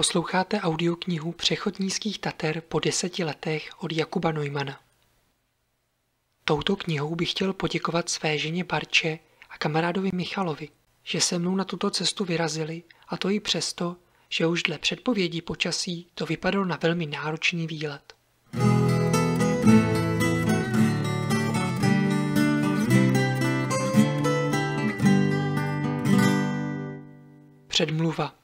Posloucháte audioknihu Přechod nízkých Tater po 10 letech od Jakuba Neumana. Touto knihou bych chtěl poděkovat své ženě Barče a kamarádovi Michalovi, že se mnou na tuto cestu vyrazili, a to i přesto, že už dle předpovědí počasí to vypadalo na velmi náročný výlet. Předmluva.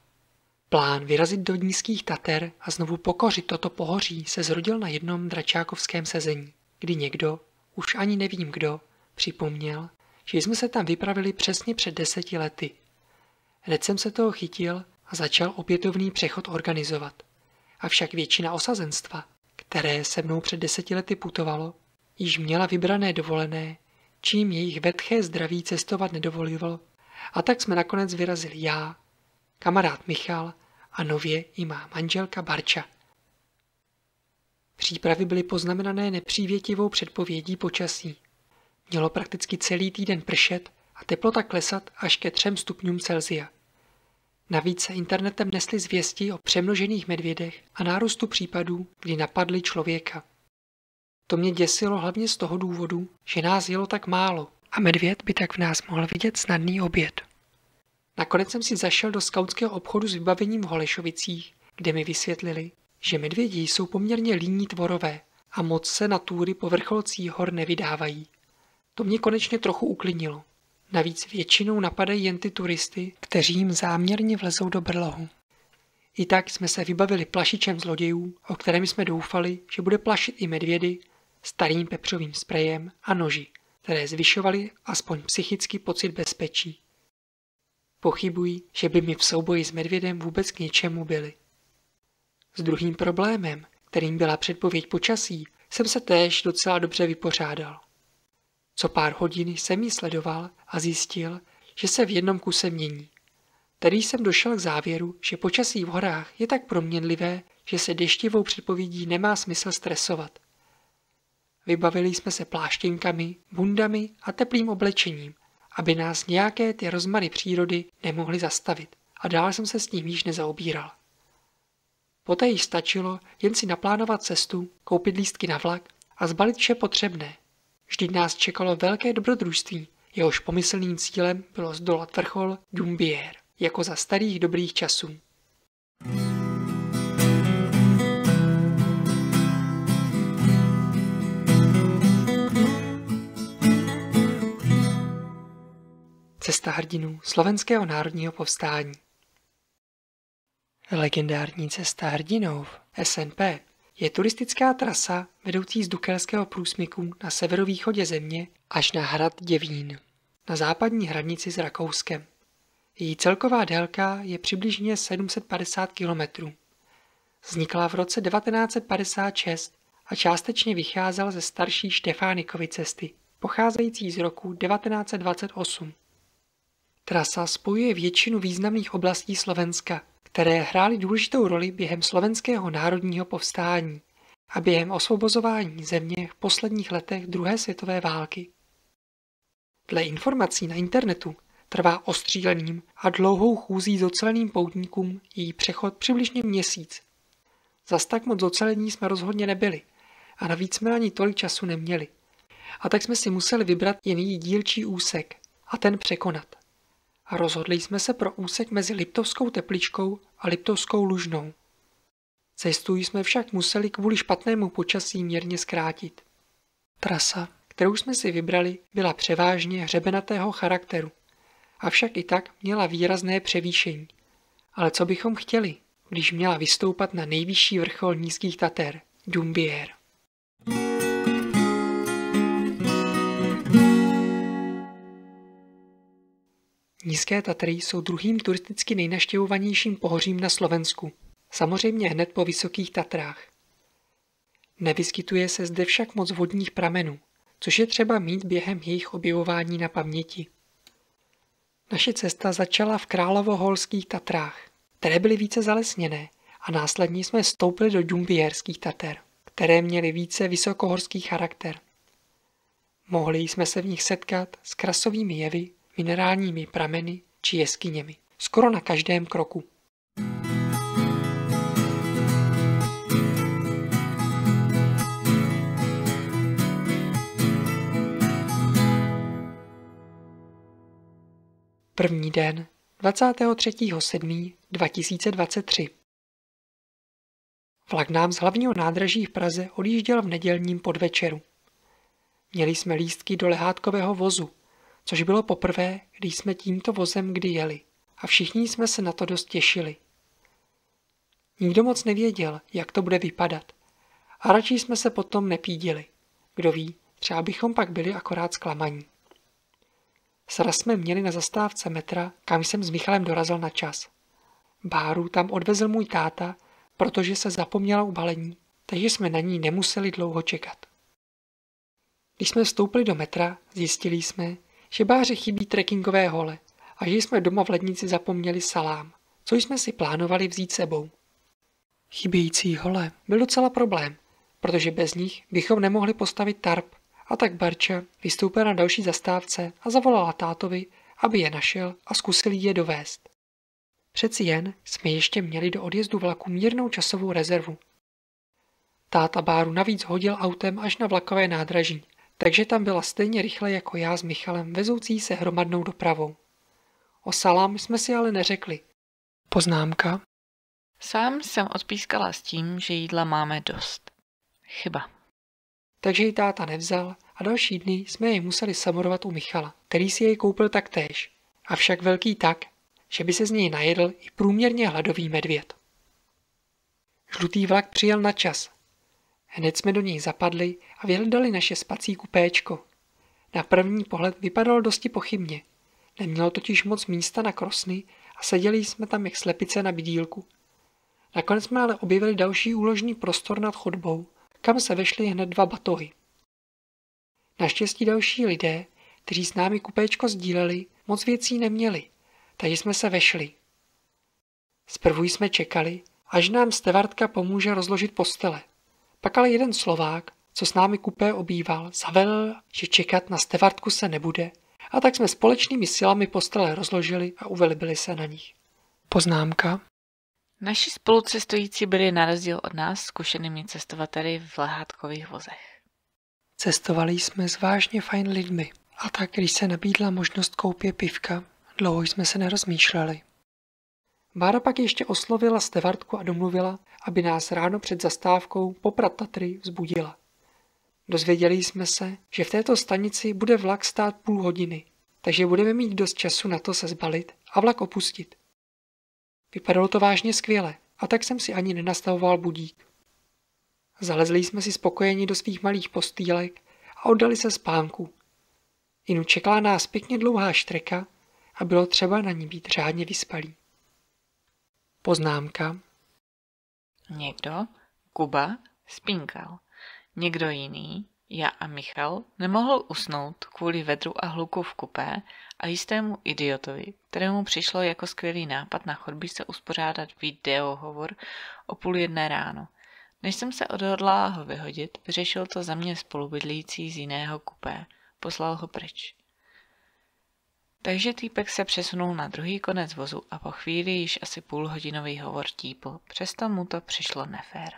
Plán vyrazit do nízkých Tater a znovu pokořit toto pohoří se zrodil na jednom dračákovském sezení, kdy někdo, už ani nevím kdo, připomněl, že jsme se tam vypravili přesně před 10 lety. Hned jsem se toho chytil a začal opětovný přechod organizovat. Avšak většina osazenstva, které se mnou před 10 lety putovalo, již měla vybrané dovolené, čím jejich vetché zdraví cestovat nedovolilo, a tak jsme nakonec vyrazili já, kamarád Michal a nově i má manželka Barča. Přípravy byly poznamenané nepřívětivou předpovědí počasí. Mělo prakticky celý týden pršet a teplota klesat až ke 3 stupňům Celsia. Navíc se internetem nesly zvěsti o přemnožených medvědech a nárůstu případů, kdy napadli člověka. To mě děsilo hlavně z toho důvodu, že nás jelo tak málo a medvěd by tak v nás mohl vidět snadný oběd. Nakonec jsem si zašel do skautského obchodu s vybavením v Holešovicích, kde mi vysvětlili, že medvědi jsou poměrně líní tvorové a moc se na túry po vrcholcích hor nevydávají. To mě konečně trochu uklidnilo. Navíc většinou napadají jen ty turisty, kteří jim záměrně vlezou do brlohu. I tak jsme se vybavili plašičem zlodějů, o kterém jsme doufali, že bude plašit i medvědy, starým pepřovým sprejem a noži, které zvyšovaly aspoň psychický pocit bezpečí. Pochybuji, že by mi v souboji s medvědem vůbec k něčemu byli. S druhým problémem, kterým byla předpověď počasí, jsem se též docela dobře vypořádal. Co pár hodin jsem ji sledoval a zjistil, že se v jednom kuse mění. Tedy jsem došel k závěru, že počasí v horách je tak proměnlivé, že se deštivou předpovědí nemá smysl stresovat. Vybavili jsme se pláštěnkami, bundami a teplým oblečením, aby nás nějaké ty rozmary přírody nemohly zastavit, a dál jsem se s tím již nezaobíral. Poté již stačilo jen si naplánovat cestu, koupit lístky na vlak a zbalit vše potřebné. Vždyť nás čekalo velké dobrodružství, jehož pomyslným cílem bylo zdolat vrchol Dumbier, jako za starých dobrých časů. Cesta hrdinů Slovenského národního povstání. Legendární cesta hrdinů SNP je turistická trasa vedoucí z Dukelského průsmyku na severovýchodě země až na hrad Děvín, na západní hranici s Rakouskem. Její celková délka je přibližně 750 km. Vznikla v roce 1956 a částečně vycházela ze starší Štefánikovy cesty, pocházející z roku 1928. Trasa spojuje většinu významných oblastí Slovenska, které hrály důležitou roli během slovenského národního povstání a během osvobozování země v posledních letech druhé světové války. Dle informací na internetu trvá ostříleným a dlouhou chůzí zoceleným poutníkům její přechod přibližně měsíc. Zas tak moc zocelení jsme rozhodně nebyli a navíc jsme ani tolik času neměli. A tak jsme si museli vybrat jen její dílčí úsek a ten překonat. A rozhodli jsme se pro úsek mezi Liptovskou Tepličkou a Liptovskou Lužnou. Cestu jsme však museli kvůli špatnému počasí mírně zkrátit. Trasa, kterou jsme si vybrali, byla převážně hřebenatého charakteru, avšak i tak měla výrazné převýšení. Ale co bychom chtěli, když měla vystoupat na nejvyšší vrchol nízkých Tater, Dumbier. Nízké Tatry jsou druhým turisticky nejnavštěvovanějším pohořím na Slovensku, samozřejmě hned po Vysokých Tatrách. Nevyskytuje se zde však moc vodních pramenů, což je třeba mít během jejich objevování na paměti. Naše cesta začala v Královoholských Tatrách, které byly více zalesněné, a následně jsme vstoupili do Dumbierských Tater, které měly více vysokohorský charakter. Mohli jsme se v nich setkat s krasovými jevy, minerálními prameny či jeskyněmi, skoro na každém kroku. První den 23.7.2023. Vlak nám z hlavního nádraží v Praze odjížděl v nedělním podvečeru. Měli jsme lístky do lehátkového vozu, což bylo poprvé, když jsme tímto vozem kdy jeli, a všichni jsme se na to dost těšili. Nikdo moc nevěděl, jak to bude vypadat, a radši jsme se potom nepídili. Kdo ví, třeba bychom pak byli akorát zklamaní. Sraz jsme měli na zastávce metra, kam jsem s Michalem dorazil na čas. Báru tam odvezl můj táta, protože se zapomněla u balení, takže jsme na ní nemuseli dlouho čekat. Když jsme vstoupili do metra, zjistili jsme, že Báře chybí trekkingové hole a že jsme doma v lednici zapomněli salám, co jsme si plánovali vzít sebou. Chybějící hole byl docela problém, protože bez nich bychom nemohli postavit tarp, a tak Barča vystoupila na další zastávce a zavolala tátovi, aby je našel a zkusil je dovést. Přeci jen jsme ještě měli do odjezdu vlaku mírnou časovou rezervu. Táta Báru navíc hodil autem až na vlakové nádraží, takže tam byla stejně rychle jako já s Michalem vezoucí se hromadnou dopravou. O salám jsme si ale neřekli. Poznámka. Sám jsem odpískala s tím, že jídla máme dost. Chyba. Takže ji táta nevzal a další dny jsme jej museli samorovat u Michala, který si jej koupil taktéž, avšak velký tak, že by se z něj najedl i průměrně hladový medvěd. Žlutý vlak přijel na čas. Hned jsme do něj zapadli a vyhledali naše spací kupéčko. Na první pohled vypadalo dosti pochybně. Nemělo totiž moc místa na krosny a seděli jsme tam jak slepice na bydýlku. Nakonec jsme ale objevili další úložný prostor nad chodbou, kam se vešly hned 2 batohy. Naštěstí další lidé, kteří s námi kupéčko sdíleli, moc věcí neměli, takže jsme se vešli. Zprvu jsme čekali, až nám stevardka pomůže rozložit postele. Pak ale jeden Slovák, co s námi kupé obýval, zavelel, že čekat na stevardku se nebude, a tak jsme společnými silami postele rozložili a uvelibili se na nich. Poznámka. Naši spolucestující byli na rozdíl od nás zkušenými cestovateli v lehátkových vozech. Cestovali jsme s vážně fajn lidmi, a tak když se nabídla možnost koupě pivka, dlouho jsme se nerozmýšleli. Bára pak ještě oslovila stevardku a domluvila, aby nás ráno před zastávkou Poprad Tatry vzbudila. Dozvěděli jsme se, že v této stanici bude vlak stát půl hodiny, takže budeme mít dost času na to se zbalit a vlak opustit. Vypadalo to vážně skvěle, a tak jsem si ani nenastavoval budík. Zalezli jsme si spokojeni do svých malých postýlek a oddali se spánku. Inu čekala nás pěkně dlouhá štreka a bylo třeba na ní být řádně vyspalý. Poznámka. Někdo, Kuba, spínkal. Někdo jiný, já a Michal, nemohl usnout kvůli vedru a hluku v kupé a jistému idiotovi, kterému přišlo jako skvělý nápad na chodbičce uspořádat videohovor o 12:30 ráno. Než jsem se odhodlala ho vyhodit, vyřešil to za mě spolubydlící z jiného kupé. Poslal ho pryč. Takže týpek se přesunul na druhý konec vozu a po chvíli již asi půlhodinový hovor típl, přesto mu to přišlo nefér.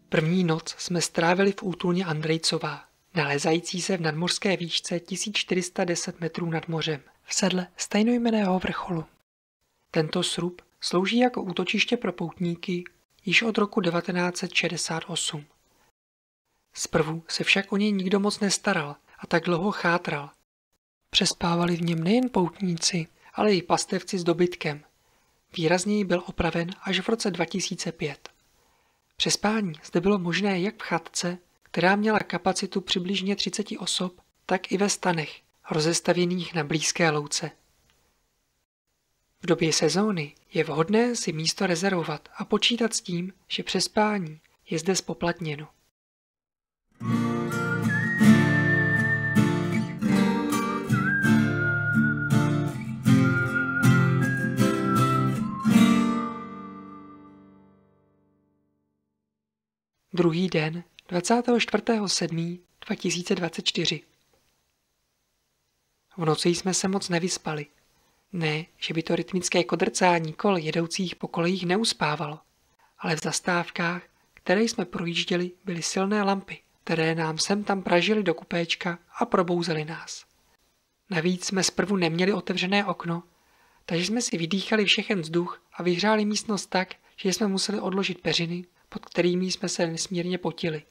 První noc jsme strávili v útulně Andrejcová, nalézající se v nadmořské výšce 1410 metrů nad mořem, v sedle stejnojmenného vrcholu. Tento srub slouží jako útočiště pro poutníky již od roku 1968. Zprvu se však o něj nikdo moc nestaral a tak dlouho chátral. Přespávali v něm nejen poutníci, ale i pastevci s dobytkem. Výrazněji byl opraven až v roce 2005. Přespání zde bylo možné jak v chatce, která měla kapacitu přibližně 30 osob, tak i ve stanech, rozestavěných na blízké louce. V době sezóny je vhodné si místo rezervovat a počítat s tím, že přespání je zde zpoplatněno. Druhý den 24.7.2024. V noci jsme se moc nevyspali. Ne, že by to rytmické kodrcání kol jedoucích po kolejích neuspávalo, ale v zastávkách, které jsme projížděli, byly silné lampy, které nám sem tam pražily do kupéčka a probouzely nás. Navíc jsme zprvu neměli otevřené okno, takže jsme si vydýchali všechen vzduch a vyhřáli místnost tak, že jsme museli odložit peřiny, pod kterými jsme se nesmírně potili.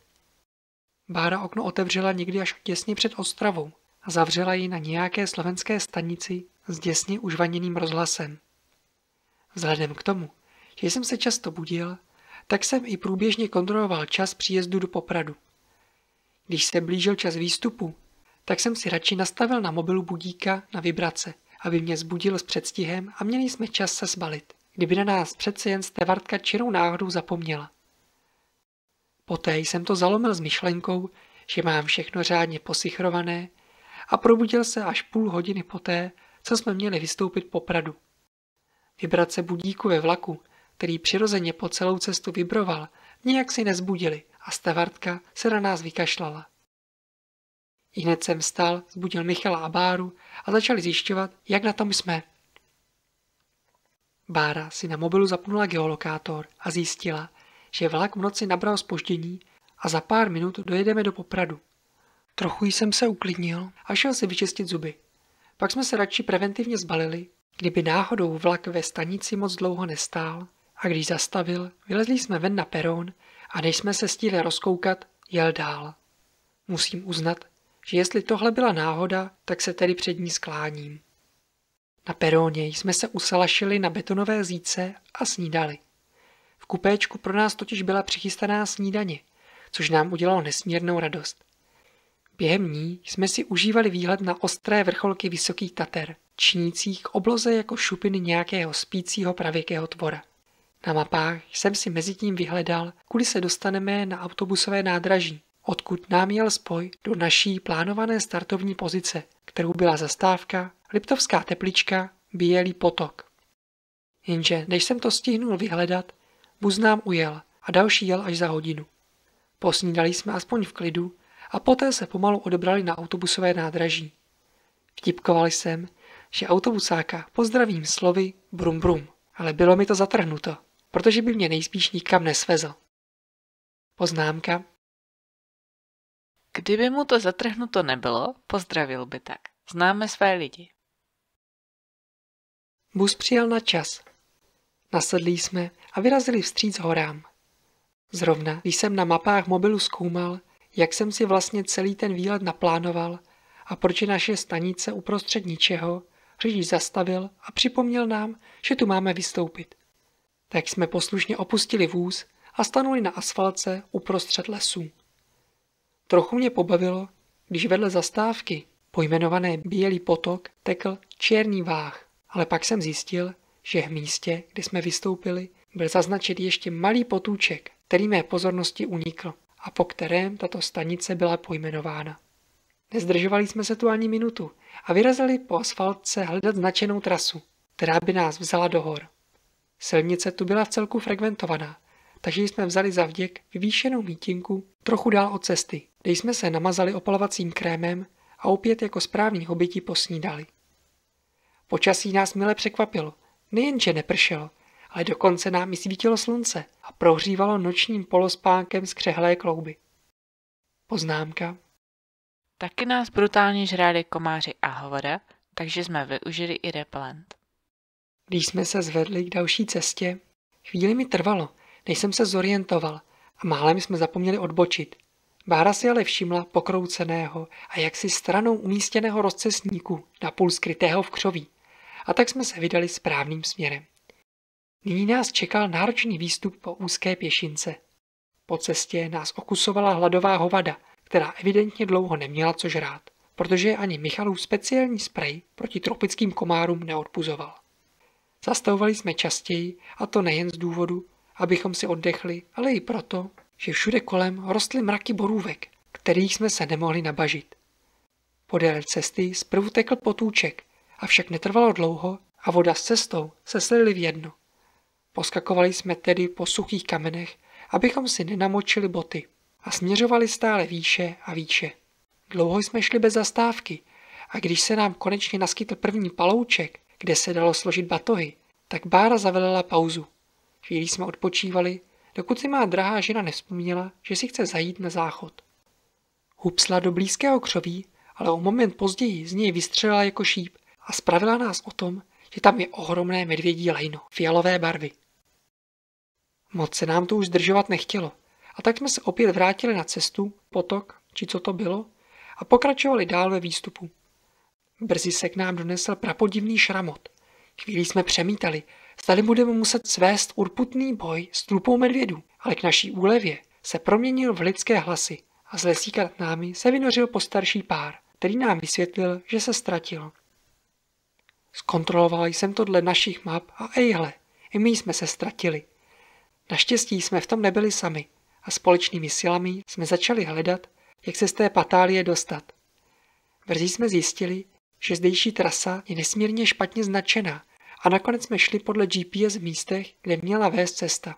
Bára okno otevřela někdy až těsně před Ostravou a zavřela ji na nějaké slovenské stanici s děsně užvaněným rozhlasem. Vzhledem k tomu, že jsem se často budil, tak jsem i průběžně kontroloval čas příjezdu do Popradu. Když se blížil čas výstupu, tak jsem si radši nastavil na mobilu budíka na vibrace, aby mě zbudil s předstihem a měli jsme čas se sbalit, kdyby na nás přece jen stevardka čirou náhodou zapomněla. Poté jsem to zalomil s myšlenkou, že mám všechno řádně posichrované a probudil se až půl hodiny poté, co jsme měli vystoupit Popradu. Vibrace budíku ve vlaku, který přirozeně po celou cestu vibroval, nijak si nezbudili a stevardka se na nás vykašlala. Ihned jsem vstal, zbudil Michala a Báru a začali zjišťovat, jak na tom jsme. Bára si na mobilu zapnula geolokátor a zjistila, že vlak v noci nabral zpoždění a za pár minut dojedeme do Popradu. Trochu jsem se uklidnil a šel si vyčistit zuby. Pak jsme se radši preventivně zbalili, kdyby náhodou vlak ve stanici moc dlouho nestál, a když zastavil, vylezli jsme ven na peron a než jsme se stihli rozkoukat, jel dál. Musím uznat, že jestli tohle byla náhoda, tak se tedy před ní skláním. Na peróně jsme se usalašili na betonové zíce a snídali. V kupéčku pro nás totiž byla přichystaná snídaně, což nám udělalo nesmírnou radost. Během ní jsme si užívali výhled na ostré vrcholky Vysokých Tater, činících k obloze jako šupiny nějakého spícího pravěkého tvora. Na mapách jsem si mezitím vyhledal, kudy se dostaneme na autobusové nádraží, odkud nám jel spoj do naší plánované startovní pozice, kterou byla zastávka Liptovská Teplička, Bílý potok. Jenže než jsem to stihnul vyhledat, bus nám ujel a další jel až za hodinu. Posnídali jsme aspoň v klidu a poté se pomalu odebrali na autobusové nádraží. Vtipkoval jsem, že autobusáka pozdravím slovy brum brum, ale bylo mi to zatrhnuto, protože by mě nejspíš nikam nesvezl. Poznámka. Kdyby mu to zatrhnuto nebylo, pozdravil by tak. Známe své lidi. Bus přijel na čas. Nasedli jsme a vyrazili vstříc horám. Zrovna, když jsem na mapách mobilu zkoumal, jak jsem si vlastně celý ten výlet naplánoval a proč je naše stanice uprostřed ničeho, řidič zastavil a připomněl nám, že tu máme vystoupit. Tak jsme poslušně opustili vůz a stanuli na asfaltce uprostřed lesů. Trochu mě pobavilo, když vedle zastávky, pojmenované Bílý potok, tekl černý váh, ale pak jsem zjistil, že v místě, kde jsme vystoupili, byl zaznačen ještě malý potůček, který mé pozornosti unikl a po kterém tato stanice byla pojmenována. Nezdržovali jsme se tu ani minutu a vyrazili po asfaltce hledat značenou trasu, která by nás vzala do hor. Silnice tu byla vcelku frekventovaná, takže jsme vzali za vděk vyvýšenou mítinku trochu dál od cesty, kde jsme se namazali opalovacím krémem a opět jako správní hobiti posnídali. Počasí nás mile překvapilo, nejenže nepršelo, ale dokonce nám i svítilo slunce a prohřívalo nočním polospánkem skřehlé klouby. Poznámka. Taky nás brutálně žráli komáři a hovada, takže jsme využili i repelent. Když jsme se zvedli k další cestě, chvíli mi trvalo, než jsem se zorientoval a málem jsme zapomněli odbočit. Bára si ale všimla pokrouceného a jaksi stranou umístěného rozcestníku, napůl skrytého v křoví, a tak jsme se vydali správným směrem. Nyní nás čekal náročný výstup po úzké pěšince. Po cestě nás okusovala hladová hovada, která evidentně dlouho neměla co žrát, protože ani Michalův speciální sprej proti tropickým komárům neodpuzoval. Zastavovali jsme častěji, a to nejen z důvodu, abychom si oddechli, ale i proto, že všude kolem rostly mraky borůvek, kterých jsme se nemohli nabažit. Podél cesty zprvu tekl potůček, avšak netrvalo dlouho a voda s cestou se slily v jedno. Poskakovali jsme tedy po suchých kamenech, abychom si nenamočili boty, a směřovali stále výše a výše. Dlouho jsme šli bez zastávky a když se nám konečně naskytl první palouček, kde se dalo složit batohy, tak Bára zavelela pauzu. Chvíli jsme odpočívali, dokud si má drahá žena nevzpomněla, že si chce zajít na záchod. Hupsla do blízkého křoví, ale o moment později z něj vystřelila jako šíp a spravila nás o tom, že tam je ohromné medvědí lejno fialové barvy. Moc se nám to už zdržovat nechtělo, a tak jsme se opět vrátili na cestu, potok, či co to bylo, a pokračovali dál ve výstupu. Brzy se k nám donesl prapodivný šramot. Chvíli jsme přemítali, zdali budeme muset svést urputný boj s trupou medvědů, ale k naší úlevě se proměnil v lidské hlasy a z lesíka nad námi se vynořil postarší pár, který nám vysvětlil, že se ztratil. Zkontroloval jsem to dle našich map a ejhle, i my jsme se ztratili. Naštěstí jsme v tom nebyli sami a společnými silami jsme začali hledat, jak se z té patálie dostat. Brzy jsme zjistili, že zdejší trasa je nesmírně špatně značená a nakonec jsme šli podle GPS v místech, kde měla vést cesta.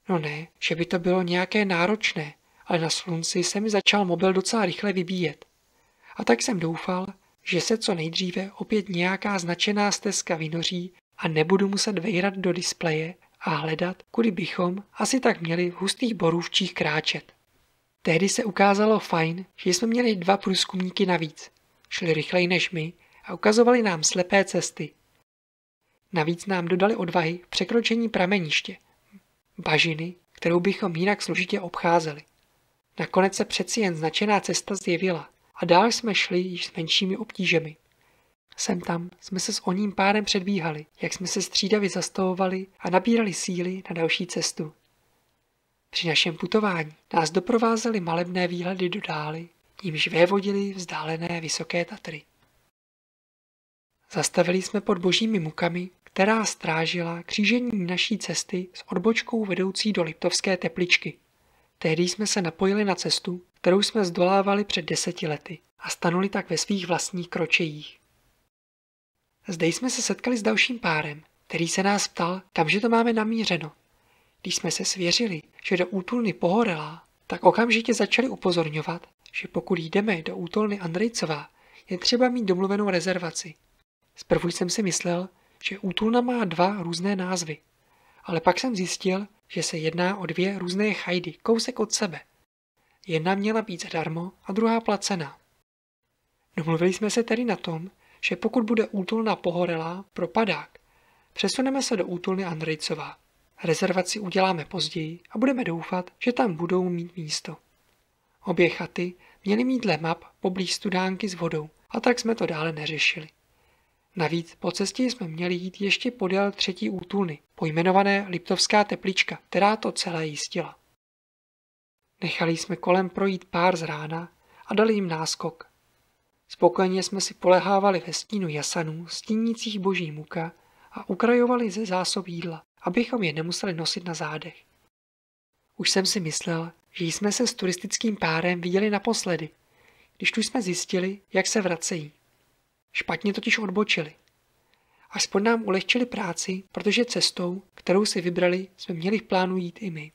No ne, že by to bylo nějaké náročné, ale na slunci se mi začal mobil docela rychle vybíjet. A tak jsem doufal, že se co nejdříve opět nějaká značená stezka vynoří a nebudu muset vejrat do displeje a hledat, kudy bychom asi tak měli v hustých borůvčích kráčet. Tehdy se ukázalo fajn, že jsme měli 2 průzkumníky navíc. Šli rychleji než my a ukazovali nám slepé cesty. Navíc nám dodali odvahy v překročení prameniště, bažiny, kterou bychom jinak složitě obcházeli. Nakonec se přeci jen značená cesta zjevila a dál jsme šli již s menšími obtížemi. Sem tam jsme se s oním párem předbíhali, jak jsme se střídavě zastavovali a nabírali síly na další cestu. Při našem putování nás doprovázely malebné výhledy do dály, nímž vévodily vzdálené vysoké Tatry. Zastavili jsme pod božími mukami, která strážila křížení naší cesty s odbočkou vedoucí do Liptovské Tepličky. Tehdy jsme se napojili na cestu, kterou jsme zdolávali před 10 lety a stanuli tak ve svých vlastních kročejích. Zde jsme se setkali s dalším párem, který se nás ptal, kamže to máme namířeno. Když jsme se svěřili, že do útulny Pohorelá, tak okamžitě začali upozorňovat, že pokud jdeme do útulny Andrejcová, je třeba mít domluvenou rezervaci. Zprvu jsem si myslel, že útulna má 2 různé názvy, ale pak jsem zjistil, že se jedná o 2 různé chajdy, kousek od sebe. Jedna měla být zadarmo a druhá placená. Domluvili jsme se tedy na tom, že pokud bude útulna Pohorelá propadák, přesuneme se do útulny Andrejcová. Rezervaci uděláme později a budeme doufat, že tam budou mít místo. Obě chaty měly mít dle map poblíž studánky s vodou, a tak jsme to dále neřešili. Navíc po cestě jsme měli jít ještě podél 3. útulny, pojmenované Liptovská Teplička, která to celé jistila. Nechali jsme kolem projít pár z rána a dali jim náskok. Spokojeně jsme si polehávali ve stínu jasanů, stínících boží muka a ukrajovali ze zásob jídla, abychom je nemuseli nosit na zádech. Už jsem si myslel, že jsme se s turistickým párem viděli naposledy, když tu jsme zjistili, jak se vracejí. Špatně totiž odbočili. Aspoň nám ulehčili práci, protože cestou, kterou si vybrali, jsme měli v plánu jít i my.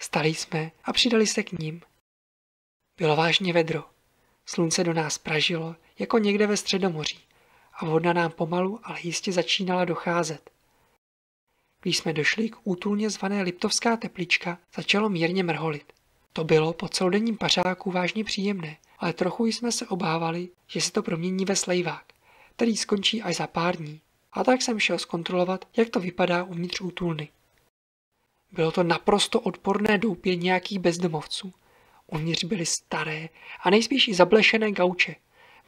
Vstali jsme a přidali se k ním. Bylo vážně vedro. Slunce do nás pražilo, jako někde ve Středomoří, a voda nám pomalu, ale jistě začínala docházet. Když jsme došli k útulně zvané Liptovská Teplička, začalo mírně mrholit. To bylo po celodenním pařáku vážně příjemné, ale trochu jsme se obávali, že se to promění ve slejvák, který skončí až za pár dní. A tak jsem šel zkontrolovat, jak to vypadá uvnitř útulny. Bylo to naprosto odporné doupě nějakých bezdomovců. Uvnitř byly staré a nejspíš i zablešené gauče,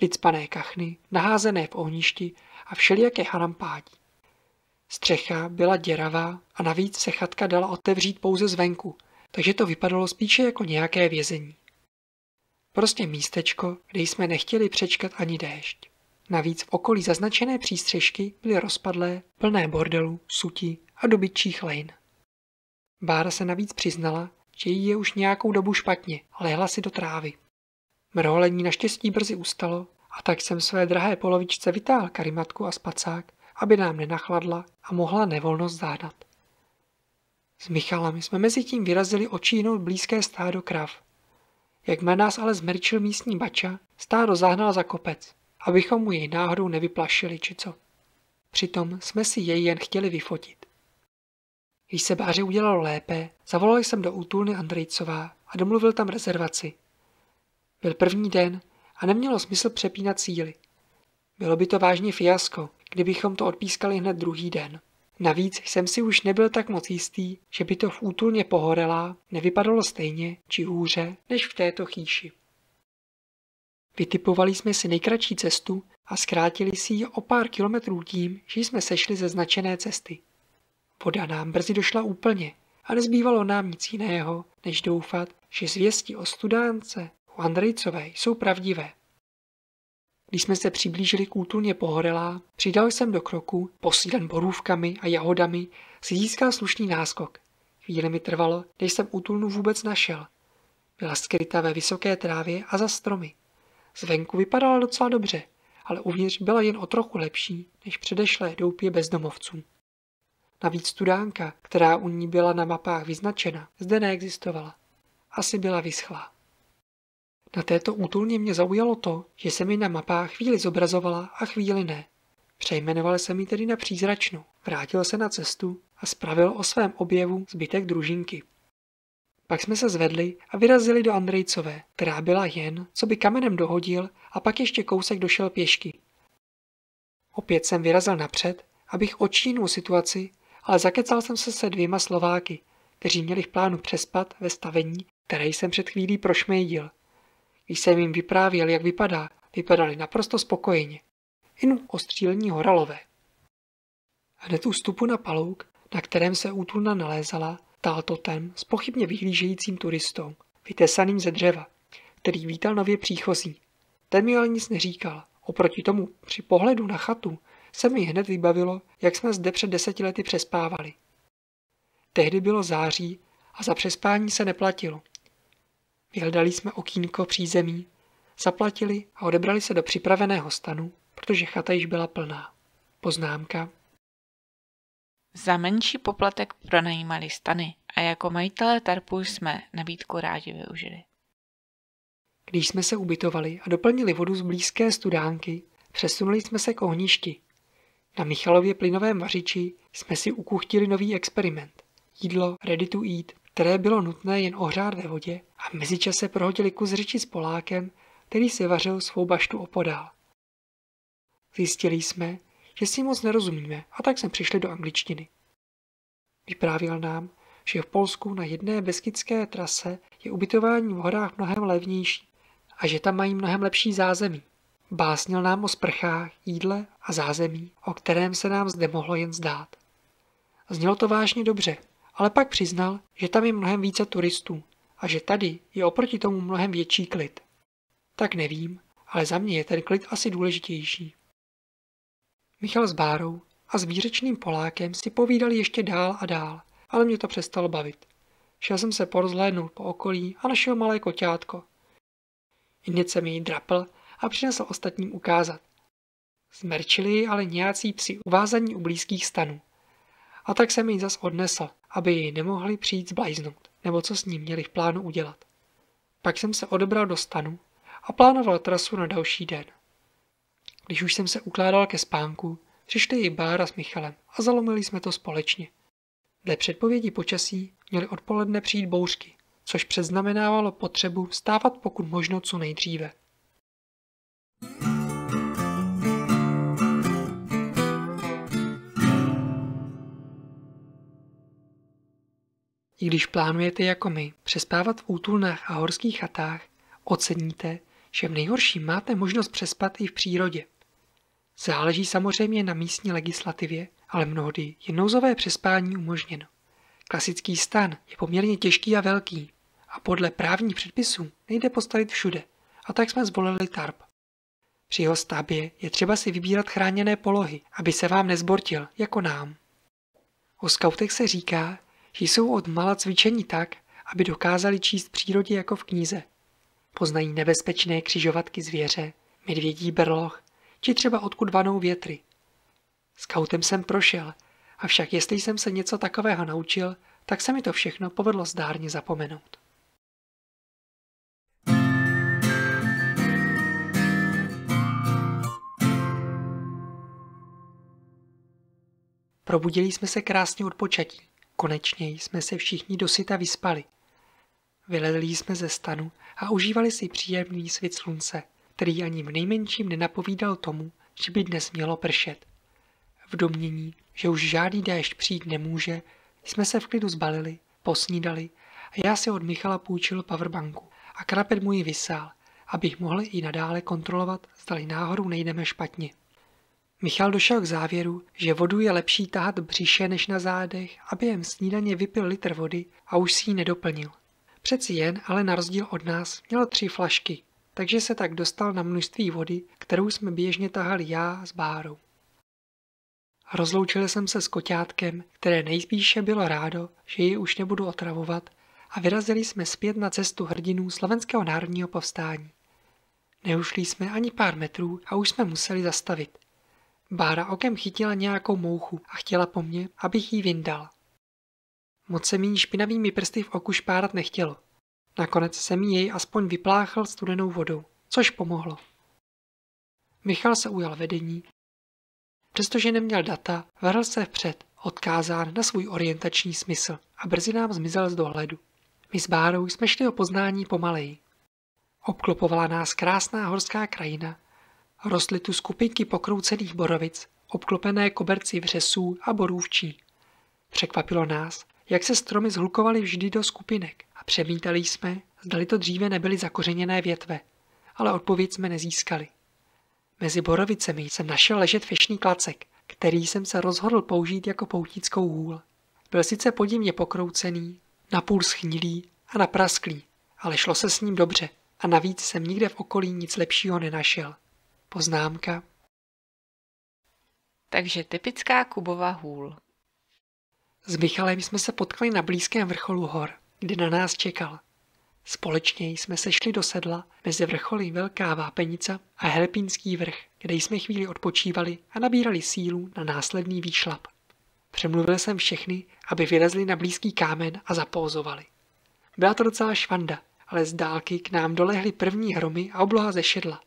vycpané kachny, naházené v ohništi a všelijaké harampádí. Střecha byla děravá a navíc se chatka dala otevřít pouze zvenku, takže to vypadalo spíše jako nějaké vězení. Prostě místečko, kde jsme nechtěli přečkat ani déšť. Navíc v okolí zaznačené přístřešky byly rozpadlé, plné bordelu, suti a dobytčích lejn. Bára se navíc přiznala, že jí je už nějakou dobu špatně a lehla si do trávy. Mrholení naštěstí brzy ustalo a tak jsem své drahé polovičce vytáhl karimatku a spacák, aby nám nenachladla a mohla nevolnost zádat. S Michalem jsme mezi tím vyrazili očíhnout blízké stádo krav. Jakmile nás ale zmerčil místní bača, stádo zahnal za kopec, abychom mu jej náhodou nevyplašili či co. Přitom jsme si jej jen chtěli vyfotit. Když se Báře udělalo lépe, zavolal jsem do útulny Andrejcová a domluvil tam rezervaci. Byl první den a nemělo smysl přepínat síly. Bylo by to vážně fiasko, kdybychom to odpískali hned druhý den. Navíc jsem si už nebyl tak moc jistý, že by to v útulně Pohorelá nevypadalo stejně či hůře než v této chýši. Vytipovali jsme si nejkratší cestu a zkrátili si ji o pár kilometrů tím, že jsme sešli ze značené cesty. Voda nám brzy došla úplně a nezbývalo nám nic jiného, než doufat, že zvěsti o studánce u Andrejcové jsou pravdivé. Když jsme se přiblížili k útulně Pohorelá, přidal jsem do kroku, posílen borůvkami a jahodami, si získal slušný náskok. Chvíli mi trvalo, než jsem útulnu vůbec našel. Byla skryta ve vysoké trávě a za stromy. Zvenku vypadala docela dobře, ale uvnitř byla jen o trochu lepší než předešlé doupě bezdomovců. Navíc studánka, která u ní byla na mapách vyznačena, zde neexistovala. Asi byla vyschlá. Na této útulně mě zaujalo to, že se mi na mapách chvíli zobrazovala a chvíli ne. Přejmenoval jsem ji tedy na Přízračnou, vrátil se na cestu a spravil o svém objevu zbytek družinky. Pak jsme se zvedli a vyrazili do Andrejcové, která byla jen, co by kamenem dohodil, a pak ještě kousek došel pěšky. Opět jsem vyrazil napřed, abych odčínul situaci, ale zakecal jsem se 2 Slováky, kteří měli v plánu přespat ve stavení, které jsem před chvílí prošmejdil. Když jsem jim vyprávěl, jak vypadali naprosto spokojeně. Jen ostřílení horalové. Hned u vstupu na palouk, na kterém se útulna nalézala, stál totem s pochybně vyhlížejícím turistou, vytesaným ze dřeva, který vítal nově příchozí. Ten mi ale nic neříkal. Oproti tomu, při pohledu na chatu, se mi hned vybavilo, jak jsme zde před 10 lety přespávali. Tehdy bylo září a za přespání se neplatilo. Vyhledali jsme okýnko přízemí, zaplatili a odebrali se do připraveného stanu, protože chata již byla plná. Poznámka. Za menší poplatek pronajímali stany a jako majitelé tarpů jsme nabídku rádi využili. Když jsme se ubytovali a doplnili vodu z blízké studánky, přesunuli jsme se k ohništi. Na Michalově plynovém vařiči jsme si ukuchtili nový experiment. Jídlo ready to eat, které bylo nutné jen ohřát ve vodě, a v mezičase prohodili kus řeči s Polákem, který si vařil svou baštu opodál. Zjistili jsme, že si moc nerozumíme, a tak jsme přišli do angličtiny. Vyprávěl nám, že v Polsku na jedné beskydské trase je ubytování v horách mnohem levnější a že tam mají mnohem lepší zázemí. Básnil nám o sprchách, jídle a zázemí, o kterém se nám zde mohlo jen zdát. Znělo to vážně dobře, ale pak přiznal, že tam je mnohem více turistů a že tady je oproti tomu mnohem větší klid. Tak nevím, ale za mě je ten klid asi důležitější. Michal s Bárou a s výřečným Polákem si povídali ještě dál a dál, ale mě to přestalo bavit. Šel jsem se porozhlédnout po okolí a našel malé koťátko. Ihned jsem jej drapl a přinesl ostatním ukázat. Zmerčili ji ale nějací psi uvázaní u blízkých stanů. A tak jsem ji zas odnesl, aby jej nemohli přijít zblajznout, nebo co s ním měli v plánu udělat. Pak jsem se odebral do stanu a plánoval trasu na další den. Když už jsem se ukládal ke spánku, přišli i Bára s Michalem a zalomili jsme to společně. Dle předpovědi počasí měly odpoledne přijít bouřky, což předznamenávalo potřebu vstávat pokud možno co nejdříve. I když plánujete jako my přespávat v útulnách a horských chatách, oceníte, že v nejhorším máte možnost přespat i v přírodě. Záleží samozřejmě na místní legislativě, ale mnohdy je nouzové přespání umožněno. Klasický stan je poměrně těžký a velký a podle právních předpisů nejde postavit všude, a tak jsme zvolili tarp. Při jeho stavbě je třeba si vybírat chráněné polohy, aby se vám nezbortil, jako nám. O skautech se říká, že jsou od mala cvičení tak, aby dokázali číst přírodě jako v knize. Poznají nebezpečné křižovatky zvěře, medvědí berloch, či třeba odkud vanou větry. Skautem jsem prošel, avšak jestli jsem se něco takového naučil, tak se mi to všechno povedlo zdárně zapomenout. Probudili jsme se krásně od počatí. Konečně jsme se všichni dosyta vyspali. Vylezli jsme ze stanu a užívali si příjemný svit slunce, který ani v nejmenším nenapovídal tomu, že by dnes mělo pršet. V domnění, že už žádný déšť přijít nemůže, jsme se v klidu zbalili, posnídali a já si od Michala půjčil powerbanku a krapet mu ji vysál, abych mohl i nadále kontrolovat, zdali náhodou nejdeme špatně. Michal došel k závěru, že vodu je lepší tahat břiše než na zádech a během snídaně vypil litr vody a už si ji nedoplnil. Přeci jen, ale na rozdíl od nás, měl 3 flašky, takže se tak dostal na množství vody, kterou jsme běžně tahali já s Bárou. Rozloučil jsem se s koťátkem, které nejspíše bylo rádo, že ji už nebudu otravovat, a vyrazili jsme zpět na cestu hrdinů Slovenského národního povstání. Neušli jsme ani pár metrů a už jsme museli zastavit. Bára okem chytila nějakou mouchu a chtěla po mně, abych jí vyndal. Moc se mi špinavými prsty v oku špárat nechtělo. Nakonec jsem jej aspoň vypláchl studenou vodou, což pomohlo. Michal se ujal vedení. Přestože neměl data, vrhl se vpřed, odkázán na svůj orientační smysl a brzy nám zmizel z dohledu. My s Bárou jsme šli o poznání pomaleji. Obklopovala nás krásná horská krajina. Rostly tu skupinky pokroucených borovic, obklopené koberci vřesů a borůvčí. Překvapilo nás, jak se stromy zhlukovaly vždy do skupinek a přemítali jsme, zdali to dříve nebyly zakořeněné větve, ale odpověď jsme nezískali. Mezi borovicemi jsem našel ležet fešný klacek, který jsem se rozhodl použít jako poutnickou hůl. Byl sice podivně pokroucený, napůl schnilý a naprasklý, ale šlo se s ním dobře a navíc jsem nikde v okolí nic lepšího nenašel. Poznámka. Takže typická Kubova hůl. S Michalem jsme se potkali na blízkém vrcholu hor, kde na nás čekal. Společně jsme se šli do sedla mezi vrcholy Velká Vápenica a Helpínský vrch, kde jsme chvíli odpočívali a nabírali sílu na následný výšlap. Přemluvil jsem všechny, aby vylezli na blízký kámen a zapózovali. Byla to docela švanda, ale z dálky k nám dolehly první hromy a obloha zešedla.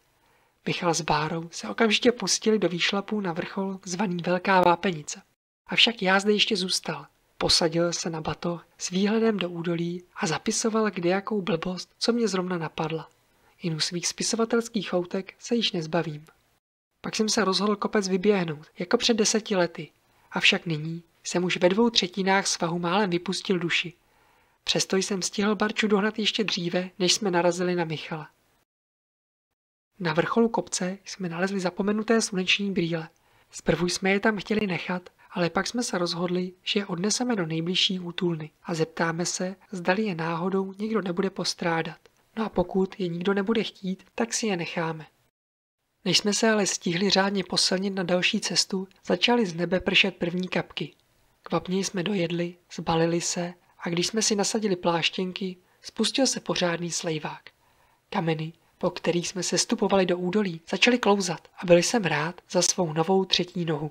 Michal s Bárou se okamžitě pustili do výšlapů na vrchol zvaný Velká Vápenica. Avšak já zde ještě zůstal. Posadil se na batoh s výhledem do údolí a zapisoval kdejakou blbost, co mě zrovna napadla. Jen svých spisovatelských choutek se již nezbavím. Pak jsem se rozhodl kopec vyběhnout, jako před 10 lety. Avšak nyní jsem už ve 2/3 svahu málem vypustil duši. Přesto jsem stihl Barču dohnat ještě dříve, než jsme narazili na Michala. Na vrcholu kopce jsme nalezli zapomenuté sluneční brýle. Zprvu jsme je tam chtěli nechat, ale pak jsme se rozhodli, že je odneseme do nejbližší útulny a zeptáme se, zdali je náhodou někdo nebude postrádat. No a pokud je nikdo nebude chtít, tak si je necháme. Než jsme se ale stihli řádně posilnit na další cestu, začaly z nebe pršet první kapky. Kvapně jsme dojedli, zbalili se a když jsme si nasadili pláštěnky, spustil se pořádný slejvák. Kameny, po kterých jsme sestupovali do údolí, začaly klouzat a byl jsem rád za svou novou 3. nohu.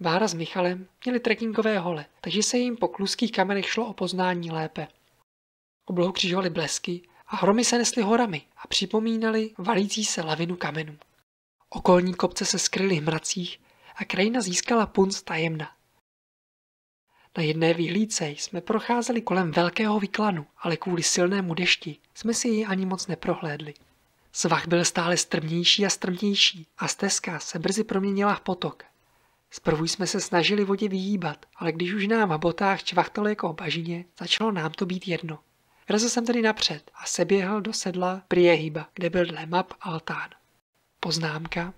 Bára s Michalem měli trekkingové hole, takže se jim po kluských kamenech šlo o poznání lépe. Oblohu křižovaly blesky a hromy se nesly horami a připomínaly valící se lavinu kamenů. Okolní kopce se skryly v mracích a krajina získala punc tajemna. Na jedné výhlídce jsme procházeli kolem velkého vyklanu, ale kvůli silnému dešti jsme si ji ani moc neprohlédli. Svah byl stále strmější a strmější a stezka se brzy proměnila v potok. Zprvu jsme se snažili vodě vyhýbat, ale když už nám v botách čvachtalo jako o bažině, začalo nám to být jedno. Vrazil jsem tedy napřed a seběhl do sedla Priehyba, kde byl dle map altán. Poznámka.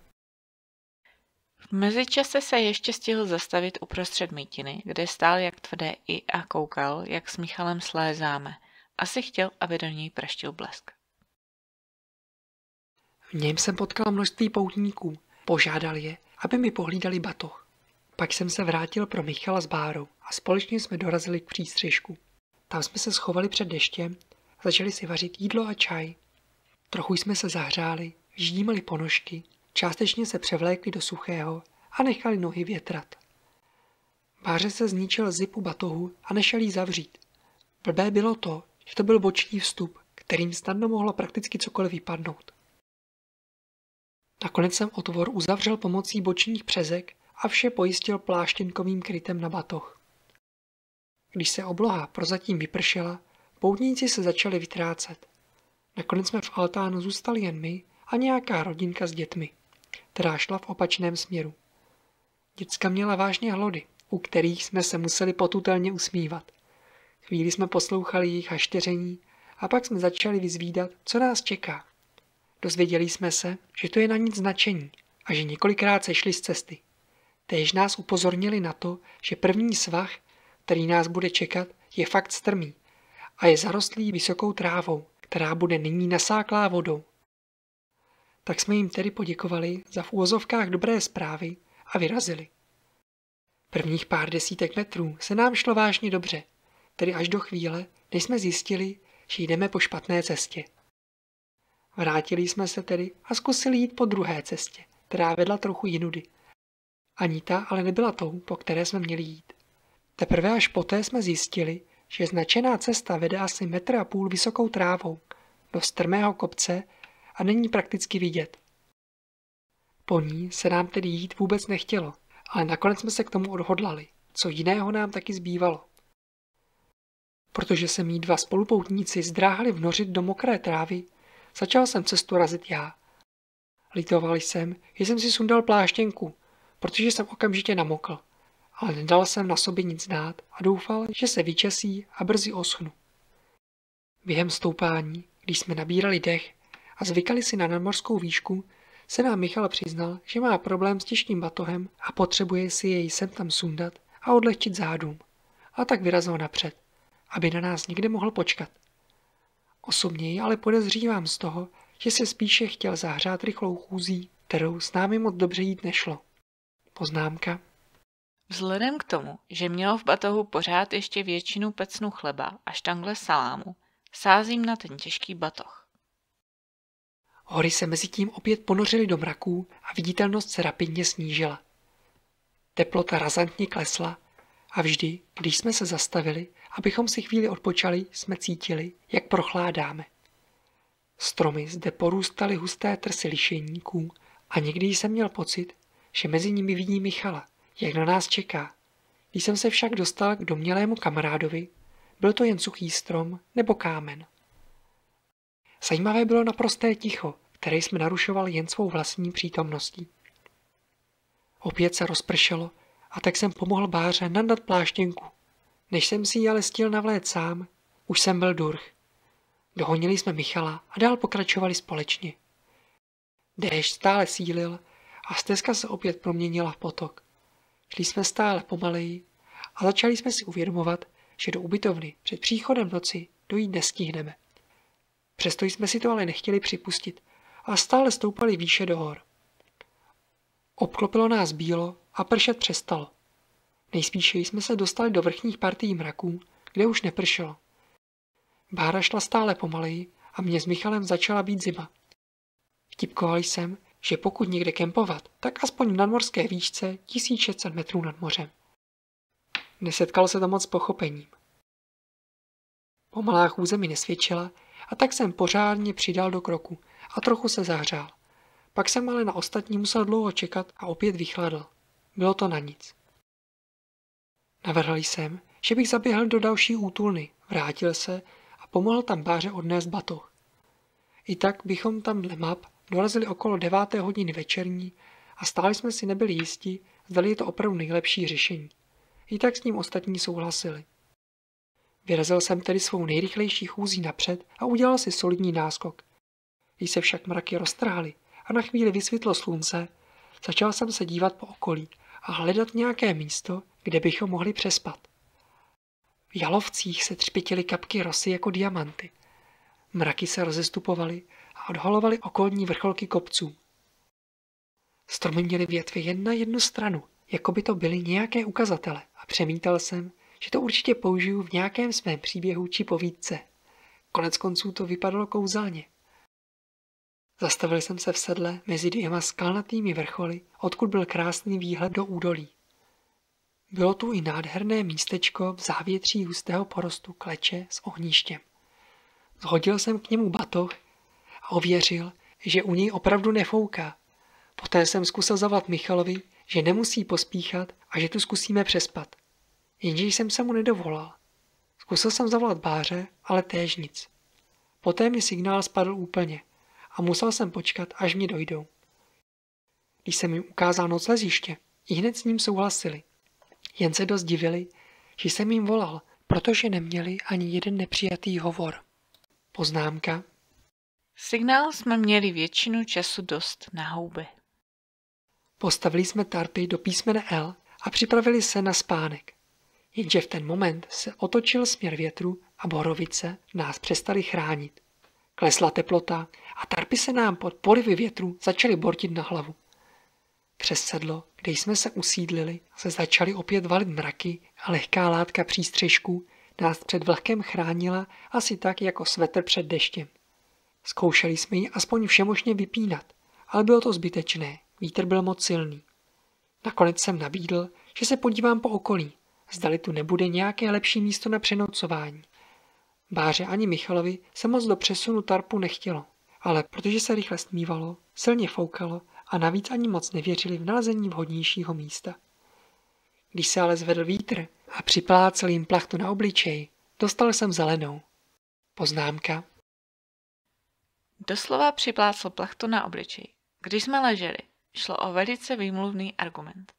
V mezičase se ještě stihl zastavit uprostřed mítiny, kde stál jak tvrdé i a koukal, jak s Michalem slézáme. Asi chtěl, aby do něj praštil blesk. V něm jsem potkal množství poutníků. Požádal je, aby mi pohlídali batoh. Pak jsem se vrátil pro Michala s Bárou a společně jsme dorazili k přístřešku. Tam jsme se schovali před deštěm a začali si vařit jídlo a čaj. Trochu jsme se zahřáli, ždímali ponožky, částečně se převlékli do suchého a nechali nohy větrat. Báře se zničil zip u batohu a nešel jí zavřít. Blbé bylo to, že to byl boční vstup, kterým snadno mohlo prakticky cokoliv vypadnout. Nakonec jsem otvor uzavřel pomocí bočních přezek a vše pojistil pláštěnkovým krytem na batoh. Když se obloha prozatím vypršela, poutníci se začali vytrácet. Nakonec jsme v altánu zůstali jen my a nějaká rodinka s dětmi, která šla v opačném směru. Děcka měla vážně hlody, u kterých jsme se museli potutelně usmívat. Chvíli jsme poslouchali jejich hašteření a pak jsme začali vyzvídat, co nás čeká. Dozvěděli jsme se, že to je na nic značení a že několikrát sešli z cesty. Též nás upozornili na to, že první svah, který nás bude čekat, je fakt strmý a je zarostlý vysokou trávou, která bude nyní nasáklá vodou. Tak jsme jim tedy poděkovali za v úvozovkách dobré zprávy a vyrazili. Prvních pár desítek metrů se nám šlo vážně dobře, tedy až do chvíle, než jsme zjistili, že jdeme po špatné cestě. Vrátili jsme se tedy a zkusili jít po druhé cestě, která vedla trochu jinudy. Ani ta ale nebyla tou, po které jsme měli jít. Teprve až poté jsme zjistili, že značená cesta vede asi 1,5 metru vysokou trávou do strmého kopce a není prakticky vidět. Po ní se nám tedy jít vůbec nechtělo, ale nakonec jsme se k tomu odhodlali, co jiného nám taky zbývalo. Protože se mí 2 spolupoutníci zdráhali vnořit do mokré trávy, začal jsem cestu razit já. Litoval jsem, že jsem si sundal pláštěnku, protože jsem okamžitě namokl, ale nedal jsem na sobě nic znát a doufal, že se vyčesí a brzy oschnu. Během stoupání, když jsme nabírali dech a zvykali si na nadmořskou výšku, se nám Michal přiznal, že má problém s těžkým batohem a potřebuje si jej sem tam sundat a odlehčit zádům. A tak vyrazil napřed, aby na nás někde mohl počkat. Osobně ji ale podezřívám z toho, že se spíše chtěl zahřát rychlou chůzí, kterou s námi moc dobře jít nešlo. Poznámka. Vzhledem k tomu, že mělo v batohu pořád ještě většinu pecnu chleba a štangle salámu, sázím na ten těžký batoh. Hory se mezi tím opět ponořily do mraků a viditelnost se rapidně snížila. Teplota razantně klesla a vždy, když jsme se zastavili, abychom si chvíli odpočali, jsme cítili, jak prochládáme. Stromy zde porůstaly husté trsy lišejníků a někdy jsem měl pocit, že mezi nimi vidí Michala, jak na nás čeká. Když jsem se však dostal k domnělému kamarádovi, byl to jen suchý strom nebo kámen. Zajímavé bylo naprosté ticho, které jsme narušovali jen svou vlastní přítomností. Opět se rozpršelo a tak jsem pomohl Báře nandat pláštěnku. Než jsem si ji ale stihl navléct sám, už jsem byl durch. Dohonili jsme Michala a dál pokračovali společně. Déšť stále sílil a stezka se opět proměnila v potok. Šli jsme stále pomaleji a začali jsme si uvědomovat, že do ubytovny před příchodem noci dojít nestihneme. Přesto jsme si to ale nechtěli připustit a stále stoupali výše do hor. Obklopilo nás bílo a pršet přestalo. Nejspíše jsme se dostali do vrchních partií mraků, kde už nepršelo. Bára šla stále pomaleji a mě s Michalem začala být zima. Vtipkoval jsem, že pokud někde kempovat, tak aspoň v nadmořské výšce 1600 metrů nad mořem. Nesetkal se tam moc s pochopením. Pomalá chůze mi nesvědčila a tak jsem pořádně přidal do kroku a trochu se zahřál. Pak jsem ale na ostatní musel dlouho čekat a opět vychladl. Bylo to na nic. Navrhl jsem, že bych zaběhl do další útulny, vrátil se a pomohl tam Báře odnést batoh. I tak bychom tam dle map dorazili okolo 9. hodiny večerní a stále jsme si nebyli jisti, zdali je to opravdu nejlepší řešení. I tak s ním ostatní souhlasili. Vyrazil jsem tedy svou nejrychlejší chůzí napřed a udělal si solidní náskok. Když se však mraky roztrhaly a na chvíli vysvětlo slunce, začal jsem se dívat po okolí a hledat nějaké místo, kde bychom mohli přespat. V jalovcích se třpitily kapky rosy jako diamanty. Mraky se rozestupovaly a odhalovaly okolní vrcholky kopců. Stromy měly větvy jen na jednu stranu, jako by to byly nějaké ukazatele a přemítal jsem, že to určitě použiju v nějakém svém příběhu či povídce. Konec konců to vypadalo kouzelně. Zastavil jsem se v sedle mezi 2 skalnatými vrcholy, odkud byl krásný výhled do údolí. Bylo tu i nádherné místečko v závětří hustého porostu kleče s ohništěm. Zhodil jsem k němu batoh a ověřil, že u něj opravdu nefouká. Poté jsem zkusil zavolat Michalovi, že nemusí pospíchat a že tu zkusíme přespat. Jenže jsem se mu nedovolal, Zkusil jsem zavolat Báře, ale též nic. Poté mi signál spadl úplně a musel jsem počkat, až mě dojdou. Když jsem jim ukázal nocleziště, ihned s ním souhlasili. Jen se dost divili, že jsem jim volal, protože neměli ani jeden nepřijatý hovor. Poznámka. Signál jsme měli většinu času dost na houby. Postavili jsme tarpy do písmene L a připravili se na spánek. Jenže v ten moment se otočil směr větru a borovice nás přestali chránit. Klesla teplota a tarpy se nám pod porivy větru začaly bortit na hlavu. Přes sedlo, kde jsme se usídlili, se začaly opět valit mraky a lehká látka přístřežků nás před vlhkem chránila asi tak jako svetr před deštěm. Zkoušeli jsme ji aspoň všemožně vypínat, ale bylo to zbytečné, vítr byl moc silný. Nakonec jsem nabídl, že se podívám po okolí, zdali tu nebude nějaké lepší místo na přenocování. Báře ani Michalovi se moc do přesunu tarpu nechtělo, ale protože se rychle stmívalo, silně foukalo a navíc ani moc nevěřili v nalezení vhodnějšího místa. Když se ale zvedl vítr a připlácel jim plachtu na obličej, dostal jsem zelenou. Poznámka. Doslova připlácl plachtu na obličej. Když jsme leželi, šlo o velice výmluvný argument.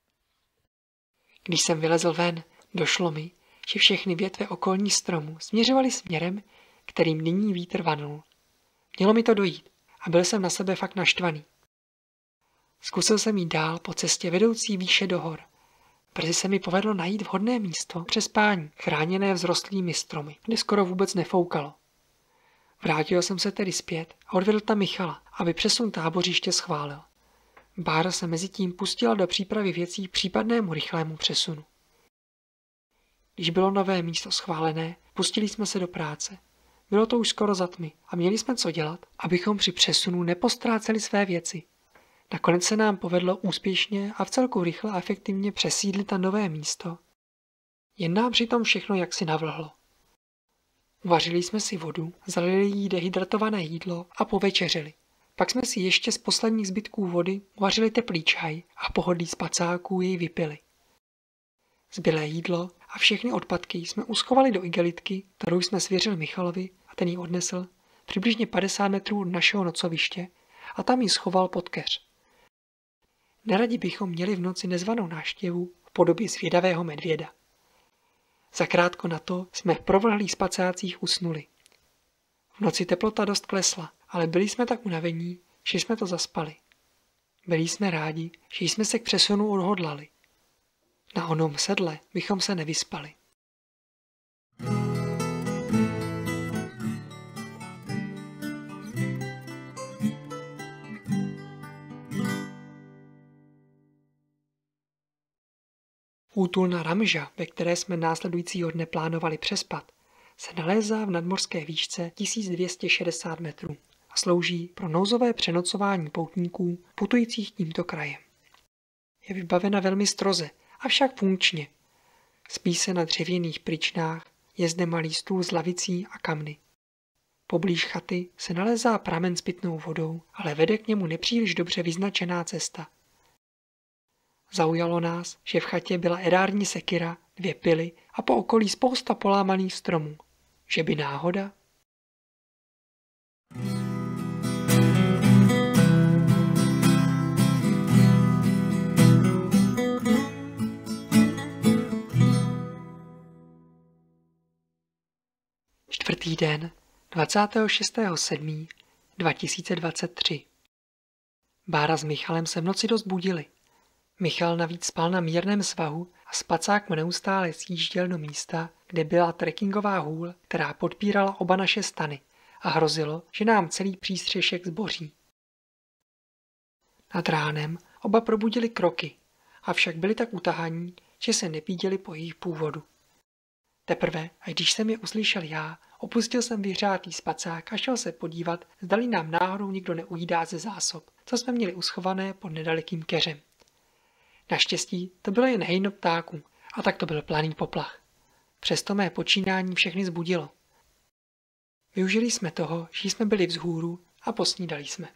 Když jsem vylezl ven, došlo mi, že všechny větve okolní stromu směřovaly směrem, kterým nyní vítr vanul. Mělo mi to dojít a byl jsem na sebe fakt naštvaný. Zkusil jsem jít dál po cestě vedoucí výše do hor. Brzy se mi povedlo najít vhodné místo přes spání, chráněné vzrostlými stromy, kde skoro vůbec nefoukalo. Vrátil jsem se tedy zpět a odvedl tam Michala, aby přesun tábořiště schválil. Bára se mezi tím pustila do přípravy věcí k případnému rychlému přesunu. Když bylo nové místo schválené, pustili jsme se do práce. Bylo to už skoro za tmy a měli jsme co dělat, abychom při přesunu nepostráceli své věci. Nakonec se nám povedlo úspěšně a vcelku rychle a efektivně přesídlit na nové místo. Jen nám přitom všechno jaksi navlhlo. Uvařili jsme si vodu, zalili jí dehydratované jídlo a povečeřili. Pak jsme si ještě z posledních zbytků vody uvařili teplý čaj a pohodlí spacáků jej vypili. Zbylé jídlo a všechny odpadky jsme uschovali do igelitky, kterou jsme svěřili Michalovi a ten ji odnesl přibližně 50 metrů od našeho nocoviště a tam ji schoval pod keř. Neradi bychom měli v noci nezvanou návštěvu v podobě zvědavého medvěda. Zakrátko na to jsme v provlhlých spacácích usnuli. V noci teplota dost klesla, ale byli jsme tak unavení, že jsme to zaspali. Byli jsme rádi, že jsme se k přesunu odhodlali. Na onom sedle bychom se nevyspali. Útulna Ramža, ve které jsme následujícího dne plánovali přespat, se nalézá v nadmořské výšce 1260 metrů a slouží pro nouzové přenocování poutníků putujících tímto krajem. Je vybavena velmi stroze, avšak funkčně. Spí se na dřevěných pryčnách, je zde malý stůl s lavicí a kamny. Poblíž chaty se nalézá pramen s pitnou vodou, ale vede k němu nepříliš dobře vyznačená cesta. Zaujalo nás, že v chatě byla erární sekira, 2 pily a po okolí spousta polámaných stromů. Že by náhoda? Čtvrtý den, 26.7.2023. Bára s Michalem se v noci dost budili. Michal navíc spal na mírném svahu a spacák mu neustále sjížděl do místa, kde byla trekkingová hůl, která podpírala oba naše stany a hrozilo, že nám celý přístřešek zboří. Nad ránem oba probudili kroky, avšak byli tak utahaní, že se nepíděli po jejich původu. Teprve, a když jsem je uslyšel já, opustil jsem vyhřátý spacák a šel se podívat, zdali nám náhodou nikdo neujídá ze zásob, co jsme měli uschované pod nedalekým keřem. Naštěstí to bylo jen hejno ptáků a tak to byl planý poplach. Přesto mé počínání všechny zbudilo. Využili jsme toho, že jsme byli vzhůru a posnídali jsme.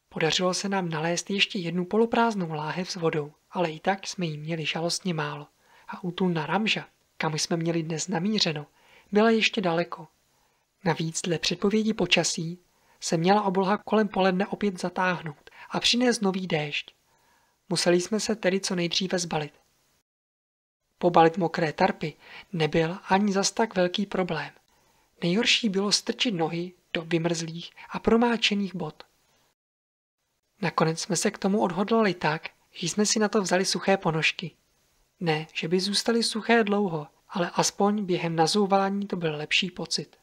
Podařilo se nám nalézt ještě jednu poloprázdnou láhev s vodou, ale i tak jsme jí měli žalostně málo a útulna Ramža kam jsme měli dnes namířeno, byla ještě daleko. Navíc dle předpovědi počasí se měla obloha kolem poledne opět zatáhnout a přinést nový déšť. Museli jsme se tedy co nejdříve zbalit. Pobalit mokré tarpy nebyl ani zas tak velký problém. Nejhorší bylo strčit nohy do vymrzlých a promáčených bot. Nakonec jsme se k tomu odhodlali tak, že jsme si na to vzali suché ponožky. Ne, že by zůstaly suché dlouho, ale aspoň během nazouvání to byl lepší pocit.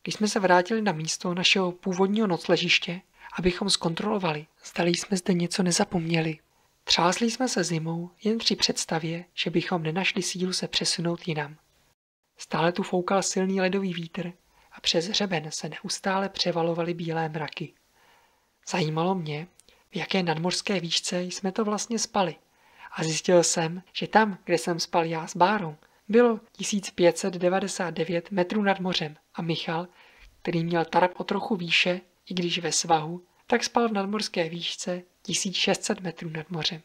Když jsme se vrátili na místo našeho původního nocležiště, abychom zkontrolovali, zdali jsme zde něco nezapomněli, třásli jsme se zimou jen při představě, že bychom nenašli sílu se přesunout jinam. Stále tu foukal silný ledový vítr a přes hřeben se neustále převalovaly bílé mraky. Zajímalo mě, v jaké nadmořské výšce jsme to vlastně spali, a zjistil jsem, že tam, kde jsem spal já s Bárou, bylo 1599 metrů nad mořem a Michal, který měl tarp o trochu výše, i když ve svahu, tak spal v nadmořské výšce 1600 metrů nad mořem.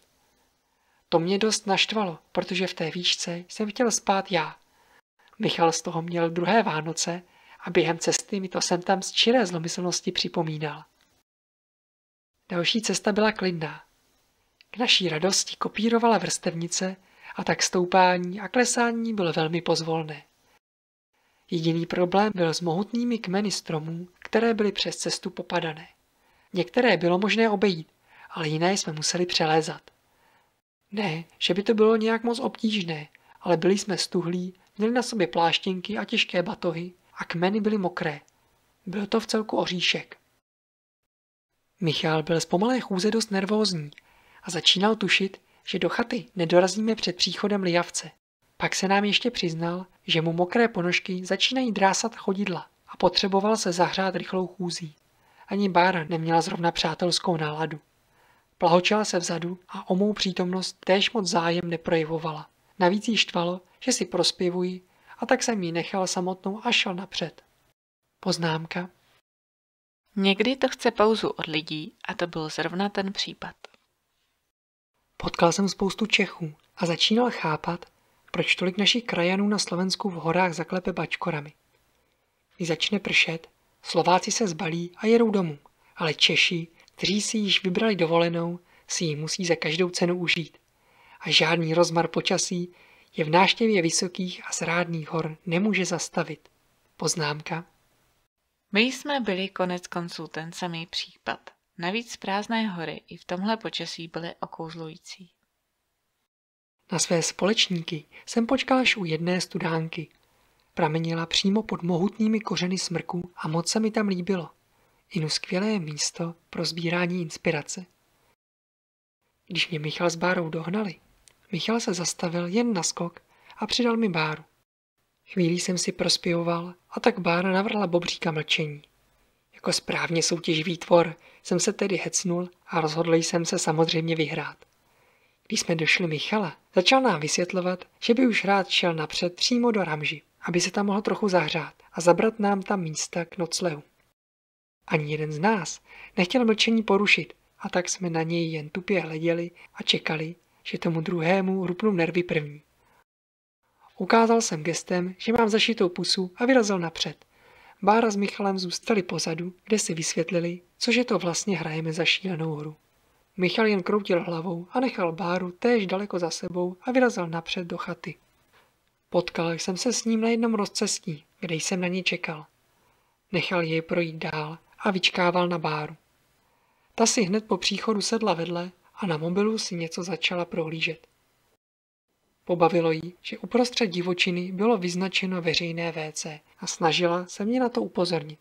To mě dost naštvalo, protože v té výšce jsem chtěl spát já. Michal z toho měl druhé Vánoce a během cesty mi to sem tam z čiré zlomyslnosti připomínal. Další cesta byla klidná. K naší radosti kopírovala vrstevnice a tak stoupání a klesání bylo velmi pozvolné. Jediný problém byl s mohutnými kmeny stromů, které byly přes cestu popadané. Některé bylo možné obejít, ale jiné jsme museli přelézat. Ne, že by to bylo nějak moc obtížné, ale byli jsme stuhlí, měli na sobě pláštěnky a těžké batohy a kmeny byly mokré. Byl to vcelku oříšek. Michal byl z pomalé chůze dost nervózní a začínal tušit, že do chaty nedorazíme před příchodem lijavce. Pak se nám ještě přiznal, že mu mokré ponožky začínají drásat chodidla a potřeboval se zahřát rychlou chůzí. Ani Bára neměla zrovna přátelskou náladu. Plahočela se vzadu a o mou přítomnost též moc zájem neprojevovala. Navíc jí štvalo, že si prospěvuji, a tak jsem ji nechal samotnou a šel napřed. Poznámka. Někdy to chce pauzu od lidí a to byl zrovna ten případ. Potkal jsem spoustu Čechů a začínal chápat, proč tolik našich krajanů na Slovensku v horách zaklepe bačkorami. Když začne pršet, Slováci se zbalí a jedou domů, ale Češi, kteří si již vybrali dovolenou, si ji musí za každou cenu užít. A žádný rozmar počasí je v návštěvě vysokých a zrádných hor nemůže zastavit. Poznámka. My jsme byli konec konců ten samý případ. Navíc prázdné hory i v tomhle počasí byly okouzlující. Na své společníky jsem počkal až u jedné studánky. Pramenila přímo pod mohutnými kořeny smrků a moc se mi tam líbilo. Inu skvělé místo pro sbírání inspirace. Když mě Michal s Bárou dohnali, Michal se zastavil jen na skok a přidal mi Báru. Chvíli jsem si prospěvoval a tak Bára navrhla bobříka mlčení. Jako správně soutěživý tvor jsem se tedy hecnul a rozhodl jsem se samozřejmě vyhrát. Když jsme došli Michala, začal nám vysvětlovat, že by už rád šel napřed přímo do Ramži, aby se tam mohl trochu zahřát a zabrat nám tam místa k noclehu. Ani jeden z nás nechtěl mlčení porušit, a tak jsme na něj jen tupě hleděli a čekali, že tomu druhému rupnou nervy první. Ukázal jsem gestem, že mám zašitou pusu a vyrazil napřed. Bára s Michalem zůstali pozadu, kde si vysvětlili, cože to vlastně hrajeme za šílenou hru. Michal jen kroutil hlavou a nechal Báru též daleko za sebou a vyrazil napřed do chaty. Potkal jsem se s ním na jednom rozcestí, kde jsem na něj čekal. Nechal jej projít dál a vyčkával na Báru. Ta si hned po příchodu sedla vedle a na mobilu si něco začala prohlížet. Pobavilo jí, že uprostřed divočiny bylo vyznačeno veřejné WC a snažila se mě na to upozornit.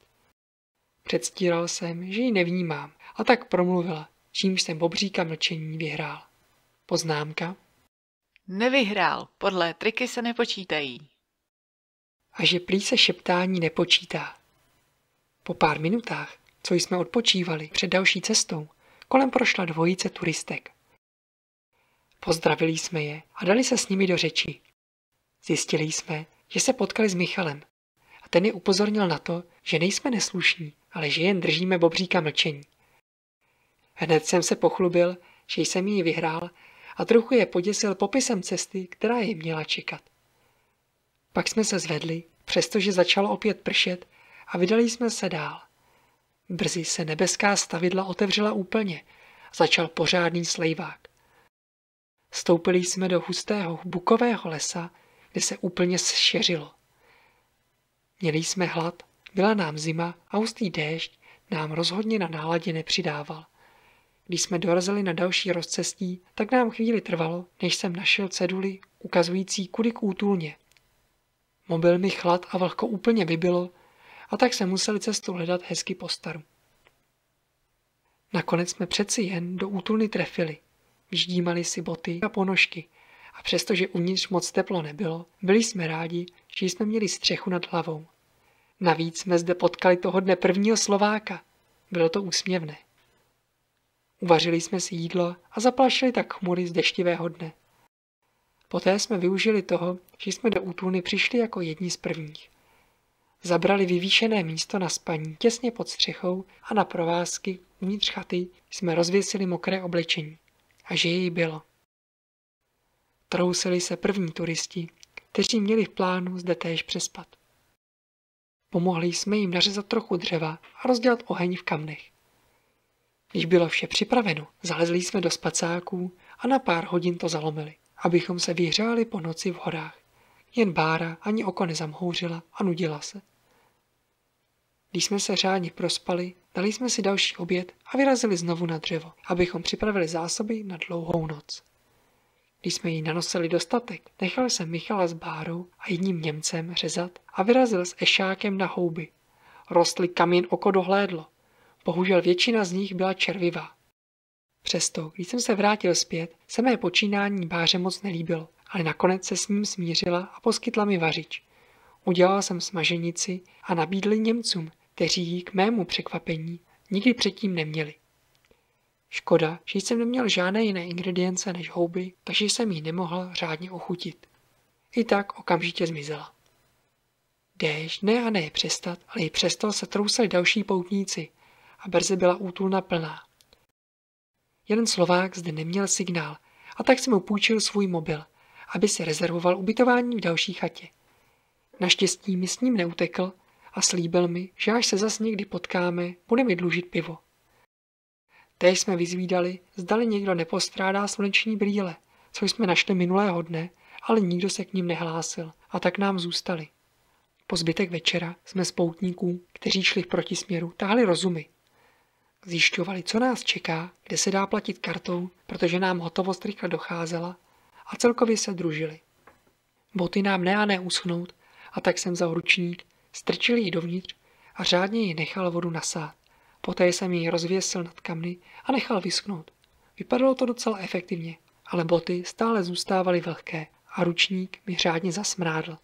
Předstíral jsem, že ji nevnímám, a tak promluvila, čímž jsem bobříka mlčení vyhrál. Poznámka. Nevyhrál, podle triky se nepočítají. A že prý se šeptání nepočítá. Po pár minutách, co jsme odpočívali před další cestou, kolem prošla dvojice turistek. Pozdravili jsme je a dali se s nimi do řeči. Zjistili jsme, že se potkali s Michalem a ten je upozornil na to, že nejsme neslušní, ale že jen držíme bobříka mlčení. Hned jsem se pochlubil, že jsem ji vyhrál a trochu je poděsil popisem cesty, která je měla čekat. Pak jsme se zvedli, přestože začalo opět pršet, a vydali jsme se dál. Brzy se nebeská stavidla otevřela úplně. Začal pořádný slejvák. Stoupili jsme do hustého bukového lesa, kde se úplně zšeřilo. Měli jsme hlad, byla nám zima a hustý déšť nám rozhodně na náladě nepřidával. Když jsme dorazili na další rozcestí, tak nám chvíli trvalo, než jsem našel ceduli ukazující kudy k útulně. Mobil mi chlad a vlhko úplně vybilo, a tak se museli cestu hledat hezky po staru. Nakonec jsme přeci jen do útulny trefili. Vyždímali si boty a ponožky a přestože uvnitř moc teplo nebylo, byli jsme rádi, že jsme měli střechu nad hlavou. Navíc jsme zde potkali toho dne prvního Slováka. Bylo to úsměvné. Uvařili jsme si jídlo a zaplašili tak chmury z deštivého dne. Poté jsme využili toho, že jsme do útulny přišli jako jedni z prvních. Zabrali vyvýšené místo na spaní těsně pod střechou a na provázky uvnitř chaty jsme rozvěsili mokré oblečení. A že jej bylo. Trousili se první turisti, kteří měli v plánu zde též přespat. Pomohli jsme jim nařezat trochu dřeva a rozdělat oheň v kamnech. Když bylo vše připraveno, zalezli jsme do spacáků a na pár hodin to zalomili, abychom se vyhřáli po noci v horách. Jen Bára ani oko nezamhouřila a nudila se. Když jsme se řádně prospali, dali jsme si další oběd a vyrazili znovu na dřevo, abychom připravili zásoby na dlouhou noc. Když jsme jí nanosili dostatek, nechal jsem Michala s Bárou a jedním Němcem řezat a vyrazil s ešákem na houby. Rostly, kam jen oko dohlédlo. Bohužel většina z nich byla červivá. Přesto, když jsem se vrátil zpět, se mé počínání Báře moc nelíbilo, ale nakonec se s ním smířila a poskytla mi vařič. Udělal jsem smaženici a nabídl Němcům, kteří ji k mému překvapení nikdy předtím neměli. Škoda, že jsem neměl žádné jiné ingredience než houby, takže jsem ji nemohl řádně ochutit. I tak okamžitě zmizela. Déšť ne a ne přestat, ale i přesto se trousali další poutníci a brzy byla útulna plná. Jeden Slovák zde neměl signál a tak jsem mu půjčil svůj mobil, aby si rezervoval ubytování v další chatě. Naštěstí mi s ním neutekl a slíbil mi, že až se zas někdy potkáme, bude mi dlužit pivo. Též jsme vyzvídali, zdali někdo nepostrádá sluneční brýle, což jsme našli minulého dne, ale nikdo se k ním nehlásil a tak nám zůstali. Po zbytek večera jsme z poutníků, kteří šli v protisměru, táhli rozumy. Zjišťovali, co nás čeká, kde se dá platit kartou, protože nám hotovost rychle docházela a celkově se družili. Boty nám ne a ne uschnout a tak jsem vzal ručník, strčil ji dovnitř a řádně ji nechal vodu nasát. Poté jsem ji rozvěsil nad kamny a nechal vyschnout. Vypadalo to docela efektivně, ale boty stále zůstávaly vlhké a ručník mi řádně zasmrádl.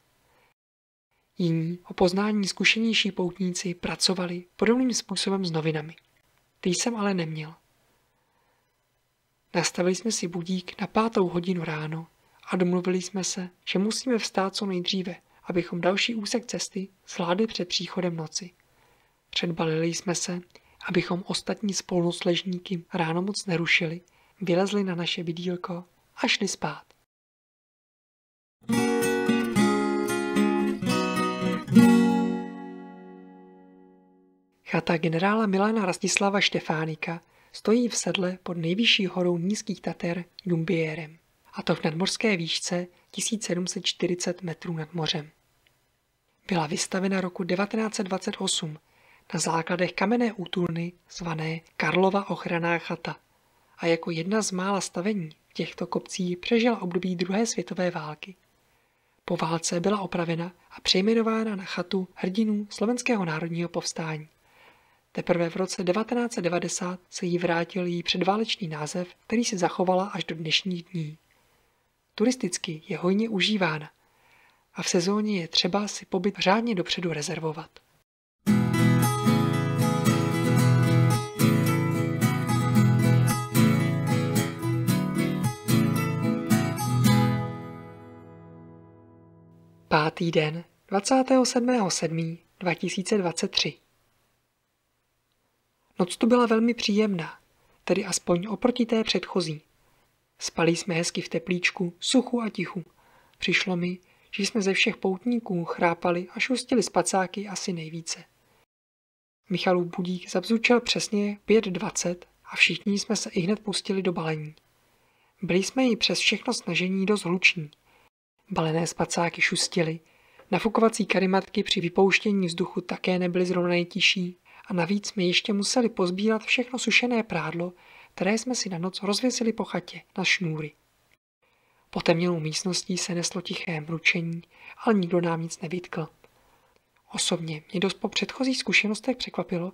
Jiní, o poznání zkušenější poutníci, pracovali podobným způsobem s novinami. Ty jsem ale neměl. Nastavili jsme si budík na 5:00 ráno a domluvili jsme se, že musíme vstát co nejdříve, abychom další úsek cesty zvládli před příchodem noci. Předbalili jsme se, abychom ostatní spolunocležníky ráno moc nerušili, vylezli na naše bydýlko a šli spát. Chata generála Milana Rastislava Štefánika stojí v sedle pod nejvyšší horou Nízkých Tater Jumbierem, a to v nadmořské výšce 1740 metrů nad mořem. Byla vystavena roku 1928 na základech kamenné útulny zvané Karlova ochranná chata a jako jedna z mála stavení v těchto kopcích přežila období druhé světové války. Po válce byla opravena a přejmenována na chatu hrdinů Slovenského národního povstání. Teprve v roce 1990 se jí vrátil její předválečný název, který si zachovala až do dnešních dní. Turisticky je hojně užívána a v sezóně je třeba si pobyt řádně dopředu rezervovat. Pátý den, 27.7.2023. Noc tu byla velmi příjemná, tedy aspoň oproti té předchozí. Spali jsme hezky v teplíčku, suchu a tichu. Přišlo mi, že jsme ze všech poutníků chrápali a šustili spacáky asi nejvíce. Michalův budík zabzučel přesně 5:20 a všichni jsme se ihned pustili do balení. Byli jsme jí přes všechno snažení dost hluční. Balené spacáky šustily, nafukovací karimatky při vypouštění vzduchu také nebyly zrovna nejtižší a navíc jsme ještě museli pozbírat všechno sušené prádlo, které jsme si na noc rozvěsili po chatě na šňůry. Po temnělou místností se neslo tiché mručení, ale nikdo nám nic nevytkl. Osobně mě dost po předchozích zkušenostech překvapilo,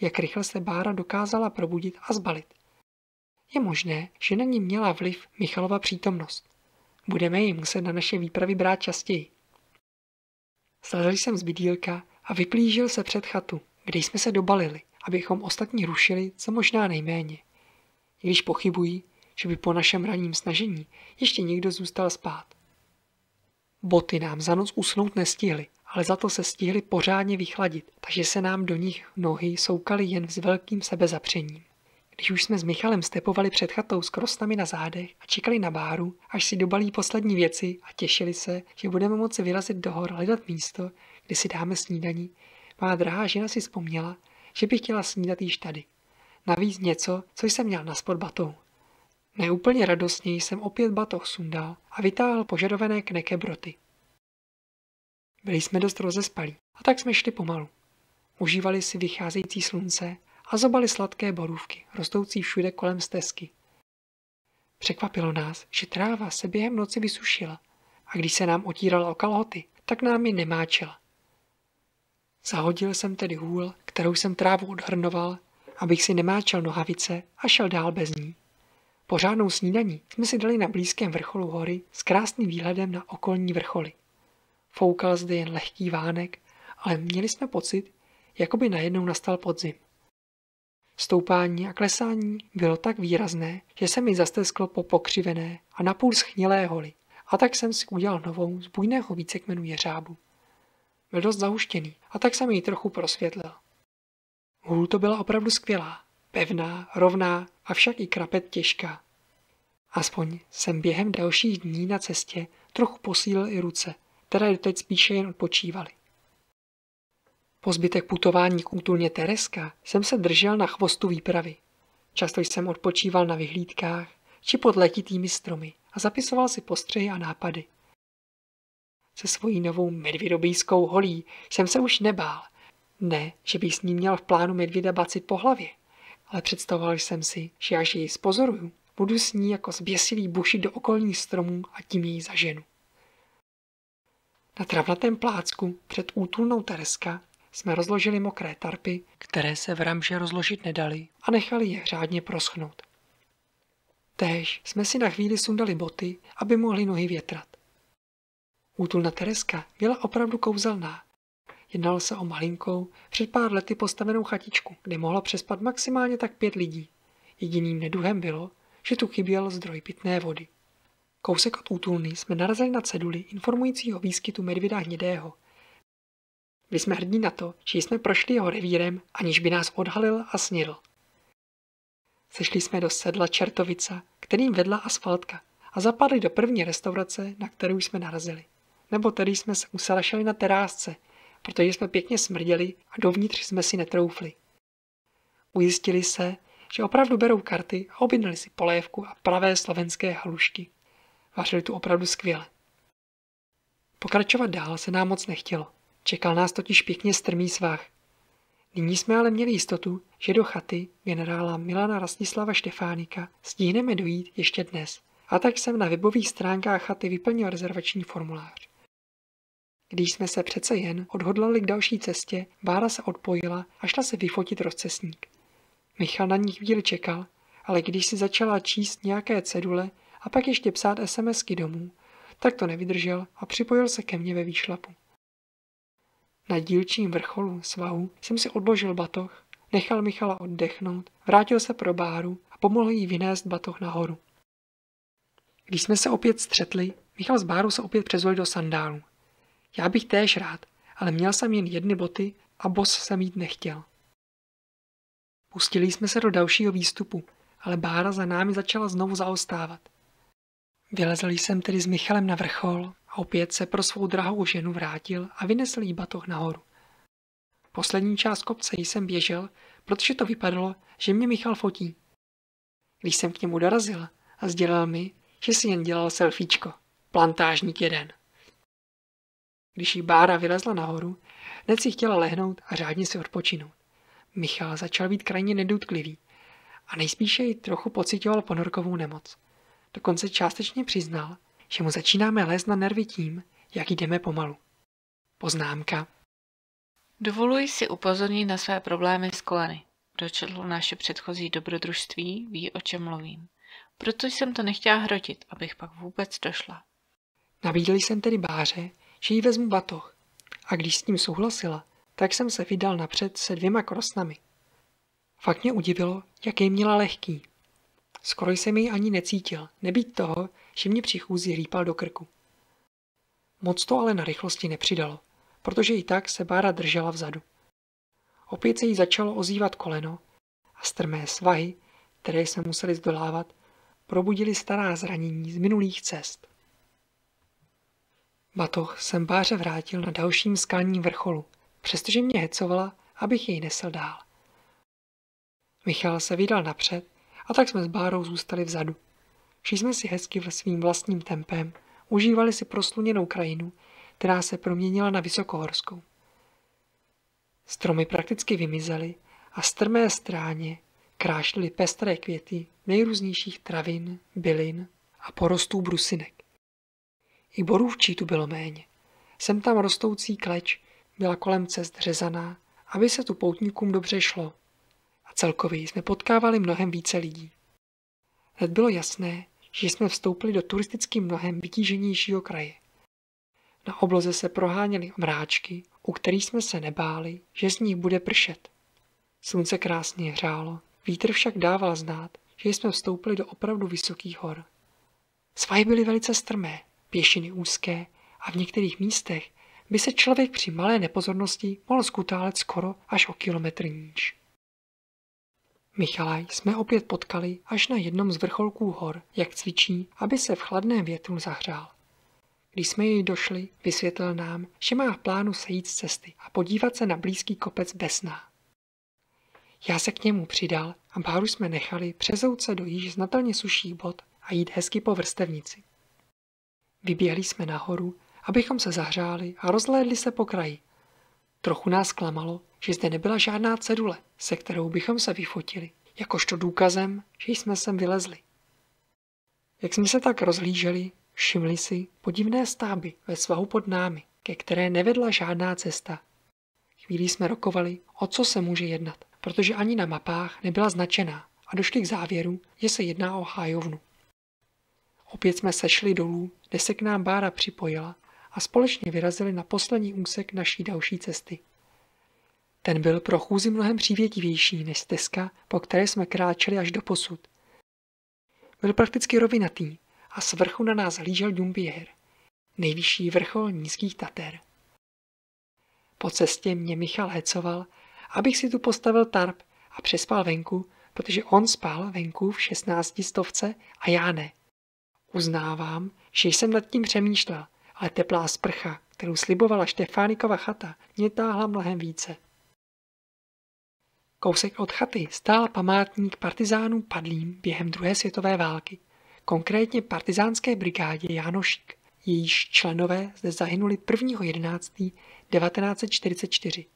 jak rychle se Bára dokázala probudit a zbalit. Je možné, že na ní měla vliv Michalova přítomnost. Budeme ji muset na naše výpravy brát častěji. Slezl jsem z bydýlka a vyplížil se před chatu, kde jsme se dobalili, abychom ostatní rušili co možná nejméně. I když pochybuji, že by po našem ranním snažení ještě někdo zůstal spát. Boty nám za noc usnout nestihly, ale za to se stihly pořádně vychladit, takže se nám do nich nohy soukaly jen s velkým sebezapřením. Když už jsme s Michalem stepovali před chatou s krostami na zádech a čekali na Báru, až si dobalí poslední věci a těšili se, že budeme moci vyrazit do hor a hledat místo, kde si dáme snídani, má drahá žena si vzpomněla, že by chtěla snídat již tady. Navíc něco, co jsem měl naspod batohu. Neúplně radostně jsem opět batoh sundal a vytáhl požadované knekebroty. Byli jsme dost rozespalí a tak jsme šli pomalu. Užívali si vycházející slunce a zobali sladké borůvky, rostoucí všude kolem stezky. Překvapilo nás, že tráva se během noci vysušila a když se nám otírala o kalhoty, tak nám ji nemáčela. Zahodil jsem tedy hůl, kterou jsem trávu odhrnoval, abych si nemáčel nohavice a šel dál bez ní. Pořádnou snídaní jsme si dali na blízkém vrcholu hory s krásným výhledem na okolní vrcholy. Foukal zde jen lehký vánek, ale měli jsme pocit, jako by najednou nastal podzim. Stoupání a klesání bylo tak výrazné, že se mi zastesklo po pokřivené a napůl schnilé holi, a tak jsem si udělal novou z bujného vícekmenu jeřábu. Byl dost zahuštěný, a tak jsem ji trochu prosvětlil. Hůl to byla opravdu skvělá, pevná, rovná, avšak i krapet těžká. Aspoň jsem během dalších dní na cestě trochu posílil i ruce, které doteď spíše jen odpočívaly. Po zbytek putování k útulně Tereska jsem se držel na chvostu výpravy. Často jsem odpočíval na vyhlídkách či pod letitými stromy a zapisoval si postřehy a nápady. Se svojí novou medvědobíjskou holí jsem se už nebál. Ne, že bych s ním měl v plánu medvěda bacit po hlavě, ale představoval jsem si, že až ji spozoruju, budu s ní jako zběsilý bušit do okolních stromů a tím ji zaženu. Na travnatém plácku před útulnou Tereska jsme rozložili mokré tarpy, které se v ramže rozložit nedali, a nechali je řádně proschnout. Též jsme si na chvíli sundali boty, aby mohli nohy větrat. Útulna Tereska byla opravdu kouzelná. Jednalo se o malinkou, před pár lety postavenou chatičku, kde mohlo přespat maximálně tak 5 lidí. Jediným neduhem bylo, že tu chyběl zdroj pitné vody. Kousek od útulny jsme narazili na ceduli informující o výskytu medvěda hnědého. Byli jsme hrdí na to, že jsme prošli jeho revírem, aniž by nás odhalil a snědl. Sešli jsme do sedla Čertovica, kterým vedla asfaltka, a zapadli do první restaurace, na kterou jsme narazili. Nebo tedy jsme se usalašili na terásce, protože jsme pěkně smrděli a dovnitř jsme si netroufli. Ujistili se, že opravdu berou karty, a objednali si polévku a pravé slovenské halušky. Vařili tu opravdu skvěle. Pokračovat dál se nám moc nechtělo. Čekal nás totiž pěkně strmý svah. Nyní jsme ale měli jistotu, že do chaty generála Milana Rastislava Štefánika stihneme dojít ještě dnes, a tak jsem na webových stránkách chaty vyplnil rezervační formulář. Když jsme se přece jen odhodlali k další cestě, Bára se odpojila a šla se vyfotit rozcestník. Michal na ní chvíli čekal, ale když si začala číst nějaké cedule a pak ještě psát SMSky domů, tak to nevydržel a připojil se ke mně ve výšlapu. Na dílčím vrcholu svahu jsem si odložil batoh, nechal Michala oddechnout, vrátil se pro Báru a pomohl jí vynést batoh nahoru. Když jsme se opět střetli, Michal s Bárou se opět přezuli do sandálů. Já bych též rád, ale měl jsem jen 1 boty a bos jsem jít nechtěl. Pustili jsme se do dalšího výstupu, ale Bára za námi začala znovu zaostávat. Vylezl jsem tedy s Michalem na vrchol a opět se pro svou drahou ženu vrátil a vynesl jí batoh nahoru. Poslední část kopce jsem běžel, protože to vypadalo, že mě Michal fotí. Když jsem k němu dorazil a sdělil mi, že si jen dělal selfiečko. Plantážník jeden. Když jí Bára vylezla nahoru, hned si chtěla lehnout a řádně si odpočinout. Michal začal být krajně nedoutklivý a nejspíše ji trochu pocitoval ponorkovou nemoc. Dokonce částečně přiznal, že mu začínáme lézt na nervy tím, jak jdeme pomalu. Poznámka. Dovoluji si upozornit na své problémy s koleny. Kdo četl naše předchozí dobrodružství, ví, o čem mluvím. Proto jsem to nechtěla hrotit, abych pak vůbec došla. Nabídl jsem tedy Báře, že jí vezmu batoh, a když s tím souhlasila, tak jsem se vydal napřed se 2 krosnami. Fakt mě udivilo, jak jej měla lehký. Skoro jsem jej ani necítil, nebýt toho, že mě při chůzi rýpal do krku. Moc to ale na rychlosti nepřidalo, protože i tak se Bára držela vzadu. Opět se jí začalo ozývat koleno a strmé svahy, které jsme museli zdolávat, probudili stará zranění z minulých cest. Batoh jsem Báře vrátil na dalším skalním vrcholu, přestože mě hecovala, abych jej nesl dál. Michal se vydal napřed a tak jsme s Bárou zůstali vzadu. Šli jsme si hezky svým vlastním tempem, užívali si prosluněnou krajinu, která se proměnila na vysokohorskou. Stromy prakticky vymizely a strmé stráně krášlily pestré květy nejrůznějších travin, bylin a porostů brusinek. I borůvčí tu bylo méně. Sem tam rostoucí kleč byla kolem cest řezaná, aby se tu poutníkům dobře šlo. A celkově jsme potkávali mnohem více lidí. Hned bylo jasné, že jsme vstoupili do turisticky mnohem vytíženějšího kraje. Na obloze se proháněly mráčky, u kterých jsme se nebáli, že z nich bude pršet. Slunce krásně hřálo, vítr však dával znát, že jsme vstoupili do opravdu vysokých hor. Svahy byly velice strmé, pěšiny úzké a v některých místech by se člověk při malé nepozornosti mohl skutálet skoro až o kilometr níž. Michala jsme opět potkali až na jednom z vrcholků hor, jak cvičí, aby se v chladném větru zahřál. Když jsme jej došli, vysvětlil nám, že má v plánu sejít z cesty a podívat se na blízký kopec Besná. Já se k němu přidal a Báru jsme nechali přezout se do již znatelně suších bod a jít hezky po vrstevnici. Vyběhli jsme nahoru, abychom se zahřáli a rozhlédli se po kraji. Trochu nás klamalo, že zde nebyla žádná cedule, se kterou bychom se vyfotili, jakožto důkazem, že jsme sem vylezli. Jak jsme se tak rozhlíželi, všimli si podivné stáby ve svahu pod námi, ke které nevedla žádná cesta. Chvíli jsme rokovali, o co se může jednat, protože ani na mapách nebyla značená a došli k závěru, že se jedná o hájovnu. Opět jsme sešli dolů, kde se k nám Bára připojila a společně vyrazili na poslední úsek naší další cesty. Ten byl pro chůzi mnohem přívětivější než stezka, po které jsme kráčeli až do posud. Byl prakticky rovinatý a z vrchu na nás hlížel Ďumběr, nejvyšší vrchol nízkých Tater. Po cestě mě Michal hecoval, abych si tu postavil tarp a přespal venku, protože on spal venku v 16 stovce a já ne. Uznávám, že jsem nad tím přemýšlel, ale teplá sprcha, kterou slibovala Štefánikova chata, mě táhla mnohem více. Kousek od chaty stál památník partizánům padlým během druhé světové války, konkrétně partizánské brigádě Jánošík. Jejíž členové zde zahynuli 1.11.1944.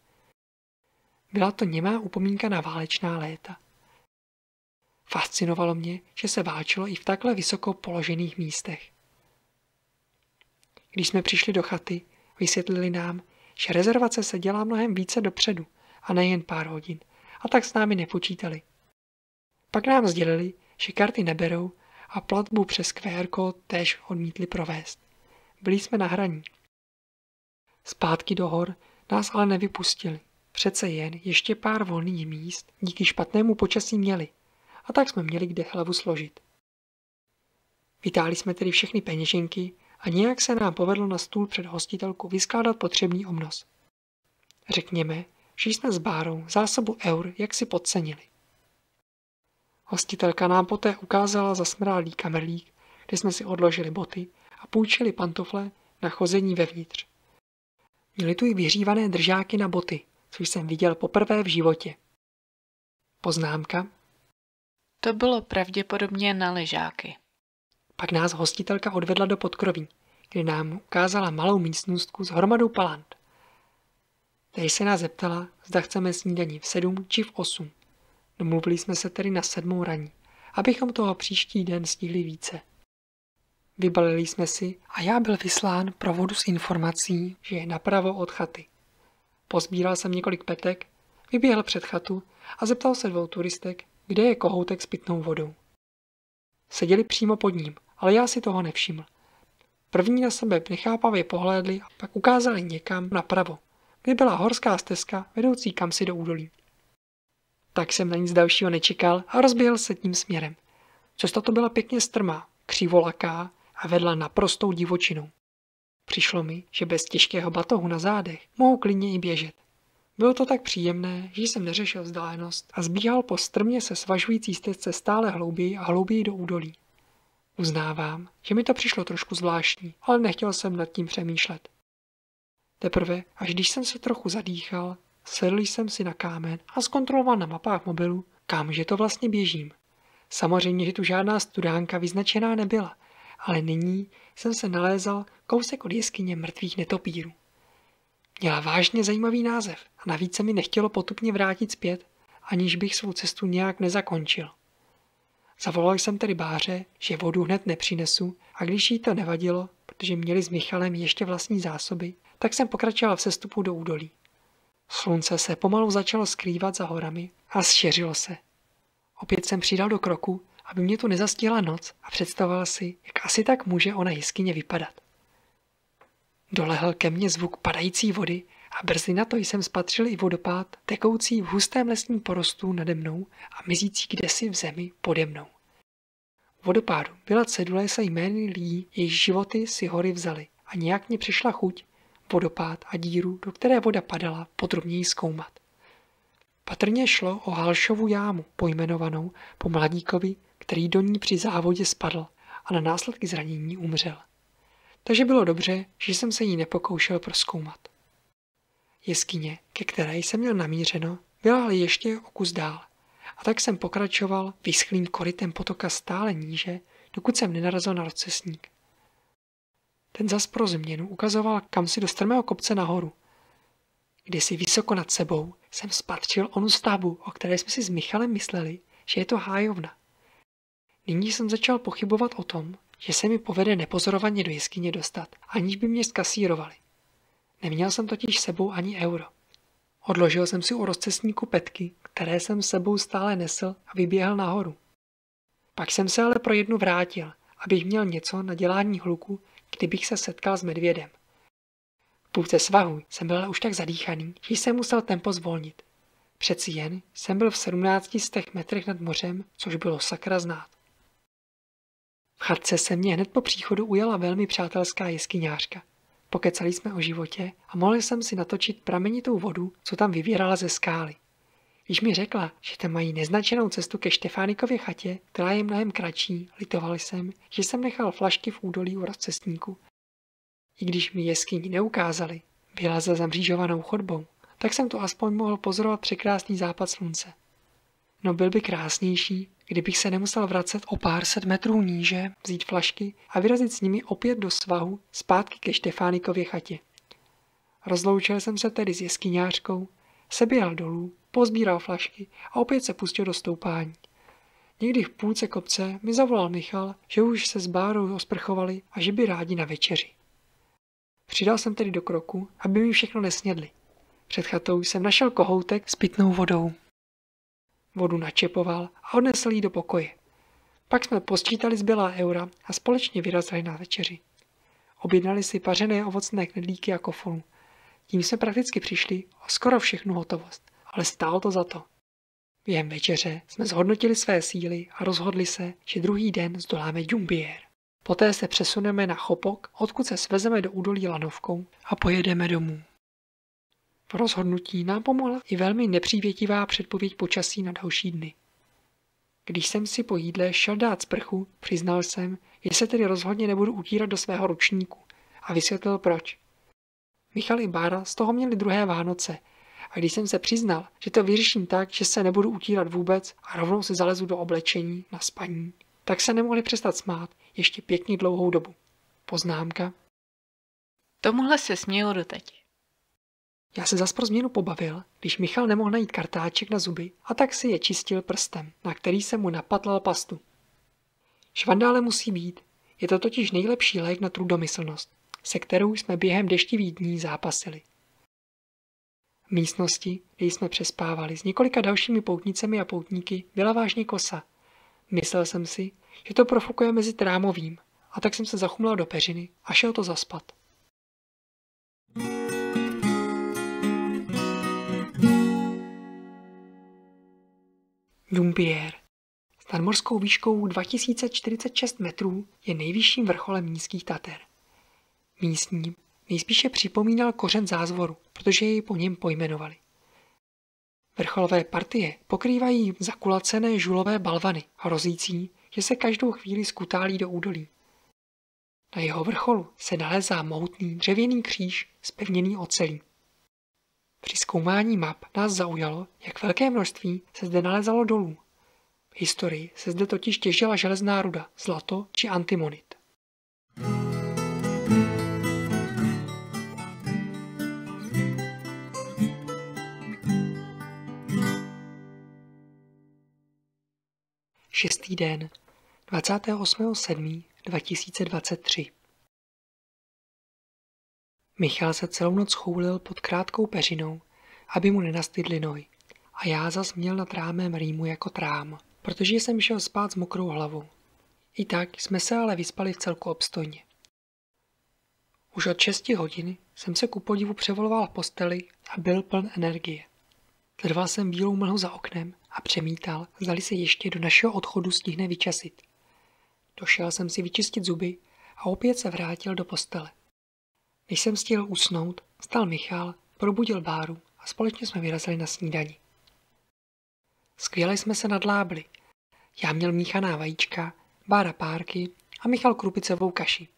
Byla to němá upomínka na válečná léta. Fascinovalo mě, že se válčilo i v takhle vysoko položených místech. Když jsme přišli do chaty, vysvětlili nám, že rezervace se dělá mnohem více dopředu a nejen pár hodin, a tak s námi nepočítali. Pak nám sdělili, že karty neberou a platbu přes QR kód též odmítli provést. Byli jsme na hraní. Zpátky do hor nás ale nevypustili. Přece jen ještě pár volných míst díky špatnému počasí měli, a tak jsme měli kde hlavu složit. Vytáhli jsme tedy všechny peněženky a nějak se nám povedlo na stůl před hostitelku vyskládat potřebný obnos. Řekněme, že jsme s Bárou zásobu eur jaksi podcenili. Hostitelka nám poté ukázala zasmrálý kamerlík, kde jsme si odložili boty a půjčili pantofle na chození vevnitř. Měli tu i vyhřívané držáky na boty, což jsem viděl poprvé v životě. Poznámka. To bylo pravděpodobně na ležáky. Pak nás hostitelka odvedla do podkroví, kde nám ukázala malou místnostku s hromadou palant. Tady se nás zeptala, zda chceme snídani v 7 či v 8. Domluvili jsme se tedy na 7 raní, abychom toho příští den stihli více. Vybalili jsme si a já byl vyslán provodu s informací, že je napravo od chaty. Pozbíral jsem několik petek, vyběhl před chatu a zeptal se 2 turistek, kde je kohoutek s pitnou vodou. Seděli přímo pod ním, ale já si toho nevšiml. První na sebe nechápavě pohlédli a pak ukázali někam napravo, kde byla horská stezka vedoucí kamsi do údolí. Tak jsem na nic dalšího nečekal a rozběhl se tím směrem. Cesta to byla pěkně strmá, křivolaká a vedla naprostou divočinou. Přišlo mi, že bez těžkého batohu na zádech mohu klidně i běžet. Bylo to tak příjemné, že jsem neřešil vzdálenost a zbíhal po strmě se svažující stezce stále hlouběji a hlouběji do údolí. Uznávám, že mi to přišlo trošku zvláštní, ale nechtěl jsem nad tím přemýšlet. Teprve, až když jsem se trochu zadýchal, sedl jsem si na kámen a zkontroloval na mapách mobilu, kamže to vlastně běžím. Samozřejmě, že tu žádná studánka vyznačená nebyla, ale nyní jsem se nalézal kousek od jeskyně mrtvých netopírů. Měla vážně zajímavý název a navíc se mi nechtělo potupně vrátit zpět, aniž bych svou cestu nějak nezakončil. Zavolal jsem tedy Báře, že vodu hned nepřinesu a když jí to nevadilo, protože měli s Michalem ještě vlastní zásoby, tak jsem pokračoval v sestupu do údolí. Slunce se pomalu začalo skrývat za horami a zšeřilo se. Opět jsem přidal do kroku, aby mě tu nezastihla noc a představoval si, jak asi tak může ona jeskyně vypadat. Dolehl ke mně zvuk padající vody a brzy na to jsem spatřil i vodopád, tekoucí v hustém lesním porostu nade mnou a mizící kdesi v zemi pode mnou. U vodopádu byla cedule se jmény lidí, jejich životy si hory vzaly a nějak mě přišla chuť vodopád a díru, do které voda padala, podrobněji zkoumat. Patrně šlo o Halšovu jámu, pojmenovanou po mladíkovi, který do ní při závodě spadl a na následky zranění umřel. Takže bylo dobře, že jsem se jí nepokoušel prozkoumat. Jeskyně, ke které jsem měl namířeno, byla ale ještě o kus dál, a tak jsem pokračoval vyschlým korytem potoka stále níže, dokud jsem nenarazil na rozcestník. Ten zas pro změnu ukazoval kamsi do strmého kopce nahoru. Kdysi vysoko nad sebou jsem spatřil onu stavbu, o které jsme si s Michalem mysleli, že je to hájovna. Nyní jsem začal pochybovat o tom, že se mi povede nepozorovaně do jeskyně dostat, aniž by mě zkasírovali. Neměl jsem totiž sebou ani euro. Odložil jsem si u rozcestníku petky, které jsem sebou stále nesl a vyběhl nahoru. Pak jsem se ale pro jednu vrátil, abych měl něco na dělání hluku, kdybych se setkal s medvědem. V půlce svahu jsem byl už tak zadýchaný, že jsem musel tempo zvolnit. Přeci jen jsem byl v 1700 metrech nad mořem, což bylo sakra znát. V chatce se mě hned po příchodu ujala velmi přátelská jeskyňářka. Pokecali jsme o životě a mohl jsem si natočit pramenitou vodu, co tam vyvěrala ze skály. Když mi řekla, že tam mají neznačenou cestu ke Štefánikově chatě, která je mnohem kratší, litoval jsem, že jsem nechal flašky v údolí u rozcestníku. I když mi jeskyni neukázali, byla za zamřížovanou chodbou, tak jsem tu aspoň mohl pozorovat překrásný západ slunce. No byl by krásnější, kdybych se nemusel vracet o pár set metrů níže, vzít flašky a vyrazit s nimi opět do svahu zpátky ke Štefánikově chatě. Rozloučil jsem se tedy s jeskyňářkou, seběhl dolů, pozbíral flašky a opět se pustil do stoupání. Někdy v půlce kopce mi zavolal Michal, že už se s Bárou osprchovali a že by rádi na večeři. Přidal jsem tedy do kroku, aby mi všechno nesnědli. Před chatou jsem našel kohoutek s pitnou vodou. Vodu načepoval a odnesl ji do pokoje. Pak jsme posčítali zbylá eura a společně vyrazili na večeři. Objednali si pařené ovocné knedlíky a kofolu. Tím jsme prakticky přišli o skoro všechnu hotovost, ale stálo to za to. Během večeře jsme zhodnotili své síly a rozhodli se, že druhý den zdoláme Džumbiér. Poté se přesuneme na Chopok, odkud se svezeme do údolí lanovkou a pojedeme domů. V rozhodnutí nám pomohla i velmi nepřívětivá předpověď počasí na další dny. Když jsem si po jídle šel dát sprchu, přiznal jsem, že se tedy rozhodně nebudu utírat do svého ručníku a vysvětlil proč. Michal i Bára z toho měli druhé Vánoce a když jsem se přiznal, že to vyřeším tak, že se nebudu utírat vůbec a rovnou se zalezu do oblečení na spaní, tak se nemohli přestat smát ještě pěkně dlouhou dobu. Poznámka. Tomuhle se směju doteď. Já se zas pro změnu pobavil, když Michal nemohl najít kartáček na zuby a tak si je čistil prstem, na který se mu napatlal pastu. Švandále musí být, je to totiž nejlepší lék na trudomyslnost, se kterou jsme během deštivých dní zápasili. V místnosti, kde jsme přespávali s několika dalšími poutnicemi a poutníky, byla vážně kosa. Myslel jsem si, že to profukuje mezi trámovým, a tak jsem se zachumlal do peřiny a šel to zaspat. Jumbier. S nadmořskou výškou 2046 metrů je nejvyšším vrcholem Nízkých Tater. Místním nejspíše připomínal kořen zázvoru, protože jej po něm pojmenovali. Vrcholové partie pokrývají zakulacené žulové balvany, hrozící, že se každou chvíli skutálí do údolí. Na jeho vrcholu se nalézá mohutný dřevěný kříž zpevněný ocelí. Při zkoumání map nás zaujalo, jak velké množství se zde nalézalo dolů. V historii se zde totiž těžila železná ruda, zlato či antimonit. Šestý den, 28.7.2023. Michal se celou noc choulil pod krátkou peřinou, aby mu nenastydly nohy. A já zas měl nad rámem rýmu jako trám, protože jsem šel spát s mokrou hlavou. I tak jsme se ale vyspali v celku obstojně. Už od 6 hodin jsem se ku podivu převoloval v posteli a byl pln energie. Sledoval jsem bílou mlhu za oknem a přemítal, zdali se ještě do našeho odchodu stihne vyčasit. Došel jsem si vyčistit zuby a opět se vrátil do postele. Než jsem stihl usnout, vstal Michal, probudil Báru a společně jsme vyrazili na snídani. Skvěle jsme se nadlábli. Já měl míchaná vajíčka, Bára párky a Michal krupicovou kaši.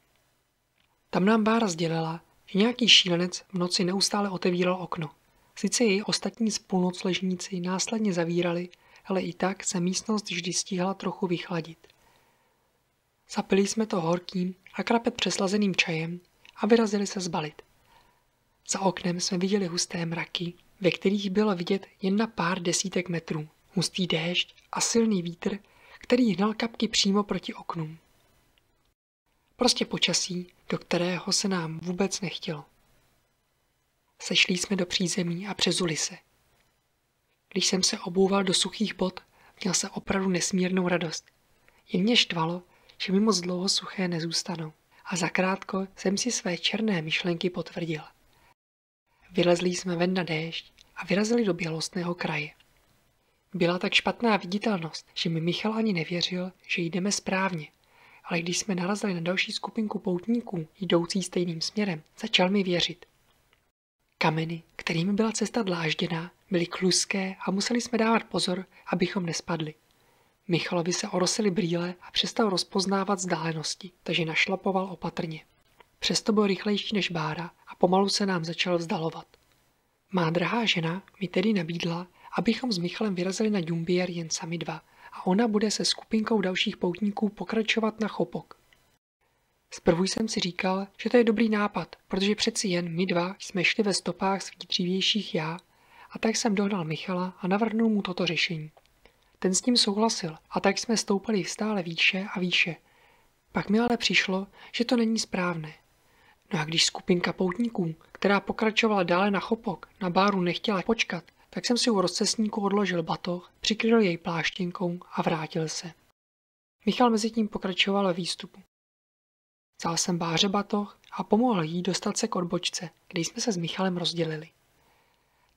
Tam nám Bára sdělila, že nějaký šílenec v noci neustále otevíral okno. Sice jej ostatní spolunocležníci následně zavírali, ale i tak se místnost vždy stihla trochu vychladit. Zapili jsme to horkým a krapet přeslazeným čajem a vyrazili se zbalit. Za oknem jsme viděli husté mraky, ve kterých bylo vidět jen na pár desítek metrů. Hustý déšť a silný vítr, který hnal kapky přímo proti oknům. Prostě počasí, do kterého se nám vůbec nechtělo. Sešli jsme do přízemí a přezuli se. Když jsem se obouval do suchých bot, měl se opravdu nesmírnou radost. Jen mě štvalo, že mi moc dlouho suché nezůstanou. A zakrátko jsem si své černé myšlenky potvrdil. Vylezli jsme ven na déšť a vyrazili do bělostného kraje. Byla tak špatná viditelnost, že mi Michal ani nevěřil, že jdeme správně, ale když jsme narazili na další skupinku poutníků jdoucí stejným směrem, začal mi věřit. Kameny, kterými byla cesta dlážděná, byly kluské a museli jsme dávat pozor, abychom nespadli. Michalovi se orosily brýle a přestal rozpoznávat vzdálenosti, takže našlapoval opatrně. Přesto byl rychlejší než Bára a pomalu se nám začal vzdalovat. Má drahá žena mi tedy nabídla, abychom s Michalem vyrazili na Jumbier jen sami dva a ona bude se skupinkou dalších poutníků pokračovat na Chopok. Zprvu jsem si říkal, že to je dobrý nápad, protože přeci jen my dva jsme šli ve stopách svých dřívějších já a tak jsem dohnal Michala a navrhnul mu toto řešení. Ten s tím souhlasil a tak jsme stoupali stále výše a výše. Pak mi ale přišlo, že to není správné. No a když skupinka poutníků, která pokračovala dále na Chopok, na Báru nechtěla počkat, tak jsem si u rozcestníku odložil batoh, přikryl jej pláštěnkou a vrátil se. Michal mezi tím pokračoval ve výstupu. Vzal jsem Báře batoh a pomohl jí dostat se k odbočce, kde jsme se s Michalem rozdělili.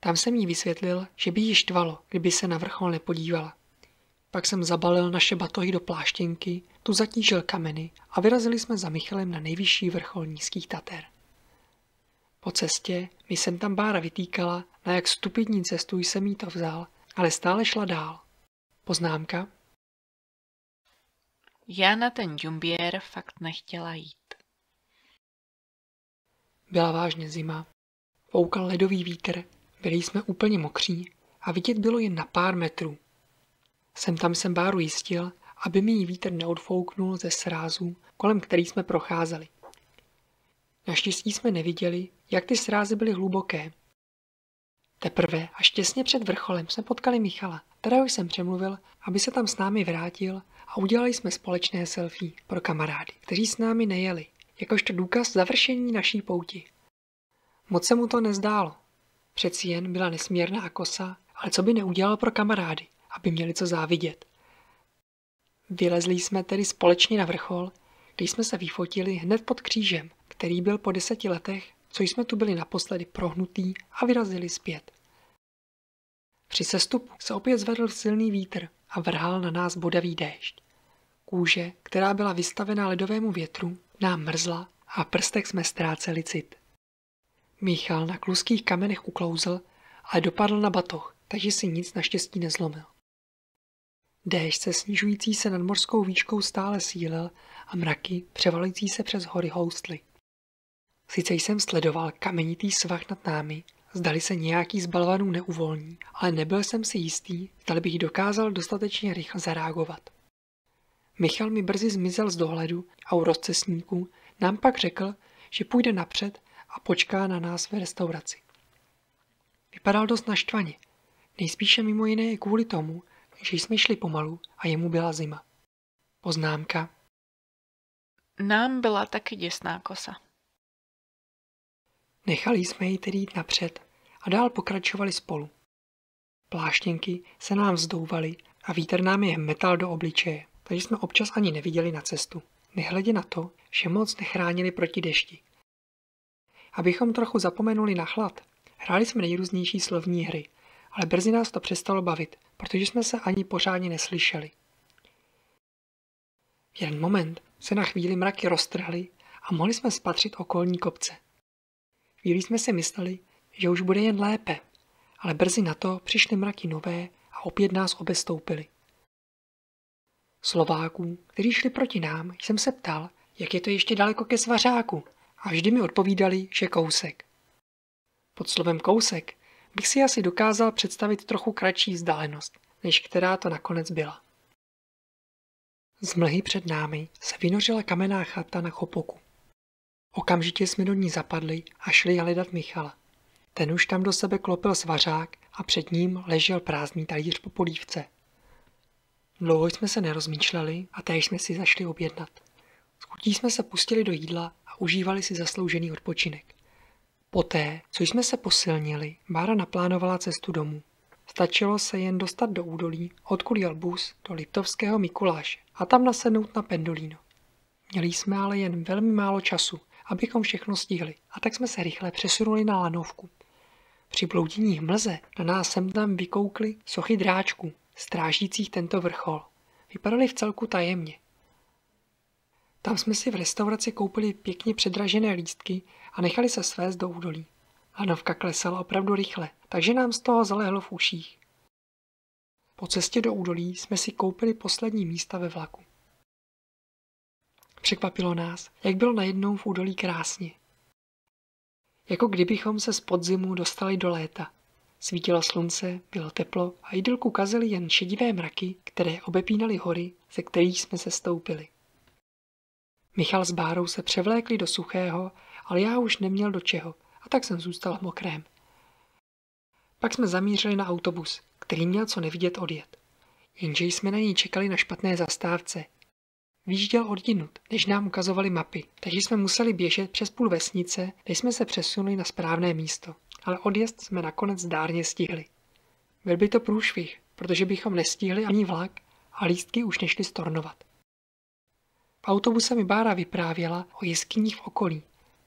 Tam jsem jí vysvětlil, že by jí štvalo, kdyby se na vrchol nepodívala. Pak jsem zabalil naše batohy do pláštěnky, tu zatížil kameny a vyrazili jsme za Michalem na nejvyšší vrchol Nízkých Tater. Po cestě mi sem tam Bára vytýkala, na jak stupidní cestu jsem jí to vzal, ale stále šla dál. Poznámka. Já na ten Jumbier fakt nechtěla jít. Byla vážně zima. Foukal ledový vítr, byli jsme úplně mokří a vidět bylo jen na pár metrů. Sem tam jsem Báru jistil, aby mi ji vítr neodfouknul ze srázů, kolem kterých jsme procházeli. Naštěstí jsme neviděli, jak ty srázy byly hluboké. Teprve až těsně před vrcholem jsme potkali Michala, kterého jsem přemluvil, aby se tam s námi vrátil a udělali jsme společné selfie pro kamarády, kteří s námi nejeli, jakožto důkaz završení naší pouti. Moc se mu to nezdálo. Přeci jen byla nesmírná kosa, ale co by neudělal pro kamarády, aby měli co závidět. Vylezli jsme tedy společně na vrchol, kde jsme se vyfotili hned pod křížem, který byl po 10 letech, co jsme tu byli naposledy prohnutý a vyrazili zpět. Při sestupu se opět zvedl silný vítr a vrhal na nás bodavý déšť. Kůže, která byla vystavená ledovému větru, nám mrzla a v prstech jsme ztráceli cit. Michal na kluských kamenech uklouzl, ale dopadl na batoh, takže si nic naštěstí nezlomil. Déšť se snižující se nad mořskou výškou stále sílil a mraky převalující se přes hory houstly. Sice jsem sledoval kamenitý svah nad námi, zdali se nějaký z balvanů neuvolní, ale nebyl jsem si jistý, zdali bych dokázal dostatečně rychle zareagovat. Michal mi brzy zmizel z dohledu a u rozcestníků nám pak řekl, že půjde napřed a počká na nás ve restauraci. Vypadal dost naštvaně, nejspíše mimo jiné i kvůli tomu, že jsme šli pomalu a jemu byla zima. Poznámka. Nám byla taky děsná kosa. Nechali jsme ji tedy jít napřed a dál pokračovali spolu. Pláštěnky se nám vzdouvaly a vítr nám je metal do obličeje, takže jsme občas ani neviděli na cestu, nehledě na to, že moc nechránili proti dešti. Abychom trochu zapomenuli na chlad, hráli jsme nejrůznější slovní hry, ale brzy nás to přestalo bavit, protože jsme se ani pořádně neslyšeli. V jeden moment se na chvíli mraky roztrhly a mohli jsme spatřit okolní kopce. Chvíli jsme si mysleli, že už bude jen lépe, ale brzy na to přišly mraky nové a opět nás obestoupili. Slováků, kteří šli proti nám, jsem se ptal, jak je to ještě daleko ke Svařáku, a vždy mi odpovídali, že kousek. Pod slovem kousek bych si asi dokázal představit trochu kratší vzdálenost, než která to nakonec byla. Z mlhy před námi se vynořila kamenná chata na chopoku. Okamžitě jsme do ní zapadli a šli hledat Michala. Ten už tam do sebe klopil svařák a před ním ležel prázdný talíř po polívce. Dlouho jsme se nerozmýšleli a též jsme si zašli objednat. S chutí jsme se pustili do jídla a užívali si zasloužený odpočinek. Poté, co jsme se posilnili, Bára naplánovala cestu domů. Stačilo se jen dostat do údolí, odkud jel bus do Liptovského Mikuláše a tam nasednout na pendolino. Měli jsme ale jen velmi málo času, abychom všechno stihli, a tak jsme se rychle přesunuli na lanovku. Při bloudění v mlze na nás sem tam vykoukly sochy dráčků, strážících tento vrchol. Vypadaly vcelku tajemně. Tam jsme si v restauraci koupili pěkně předražené lístky a nechali se svést do údolí. Lanovka klesala opravdu rychle, takže nám z toho zalehlo v uších. Po cestě do údolí jsme si koupili poslední místa ve vlaku. Překvapilo nás, jak bylo najednou v údolí krásně. Jako kdybychom se z podzimu dostali do léta. Svítilo slunce, bylo teplo a idylku kazily jen šedivé mraky, které obepínaly hory, ze kterých jsme se stoupili. Michal s Bárou se převlékli do suchého, ale já už neměl do čeho, a tak jsem zůstal v mokrém. Pak jsme zamířili na autobus, který měl co nevidět odjet. Jenže jsme na něj čekali na špatné zastávce. Výjížděl odjinud, než nám ukazovali mapy, takže jsme museli běžet přes půl vesnice, než jsme se přesunuli na správné místo. Ale odjezd jsme nakonec zdárně stihli. Byl by to průšvih, protože bychom nestihli ani vlak a lístky už nešly stornovat. V autobuse mi Bára vyprávěla o jeskyních v okolí.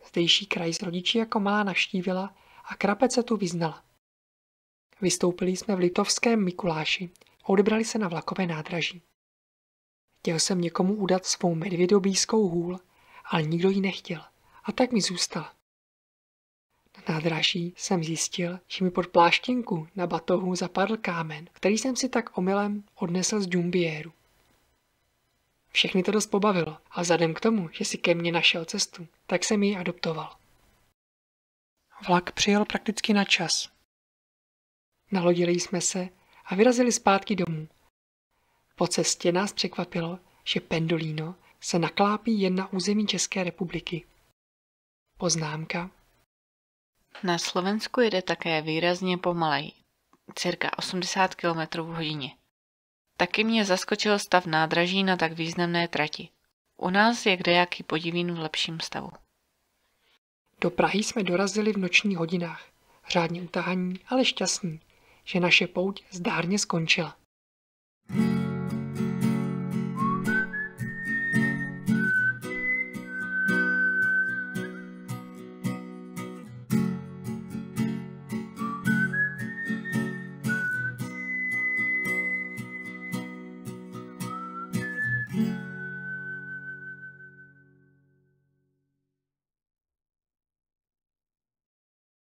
Zdejší kraj s rodiči jako malá navštívila a krapec se tu vyznala. Vystoupili jsme v Liptovském Mikuláši a odebrali se na vlakové nádraží. Chtěl jsem někomu udat svou medvědobískou hůl, ale nikdo ji nechtěl, a tak mi zůstala. Na nádraží jsem zjistil, že mi pod pláštěnku na batohu zapadl kámen, který jsem si tak omylem odnesl z džumbiéru. Všechny to dost pobavilo a vzhledem k tomu, že si ke mně našel cestu, tak jsem ji adoptoval. Vlak přijel prakticky na čas. Nalodili jsme se a vyrazili zpátky domů. Po cestě nás překvapilo, že Pendolino se naklápí jen na území České republiky. Poznámka. Na Slovensku jede také výrazně pomaleji, cirka 80 km v hodině. Taky mě zaskočil stav nádraží na tak významné trati. U nás je kdejaký podivín v lepším stavu. Do Prahy jsme dorazili v nočních hodinách, řádně utahaní, ale šťastní, že naše pouť zdárně skončila.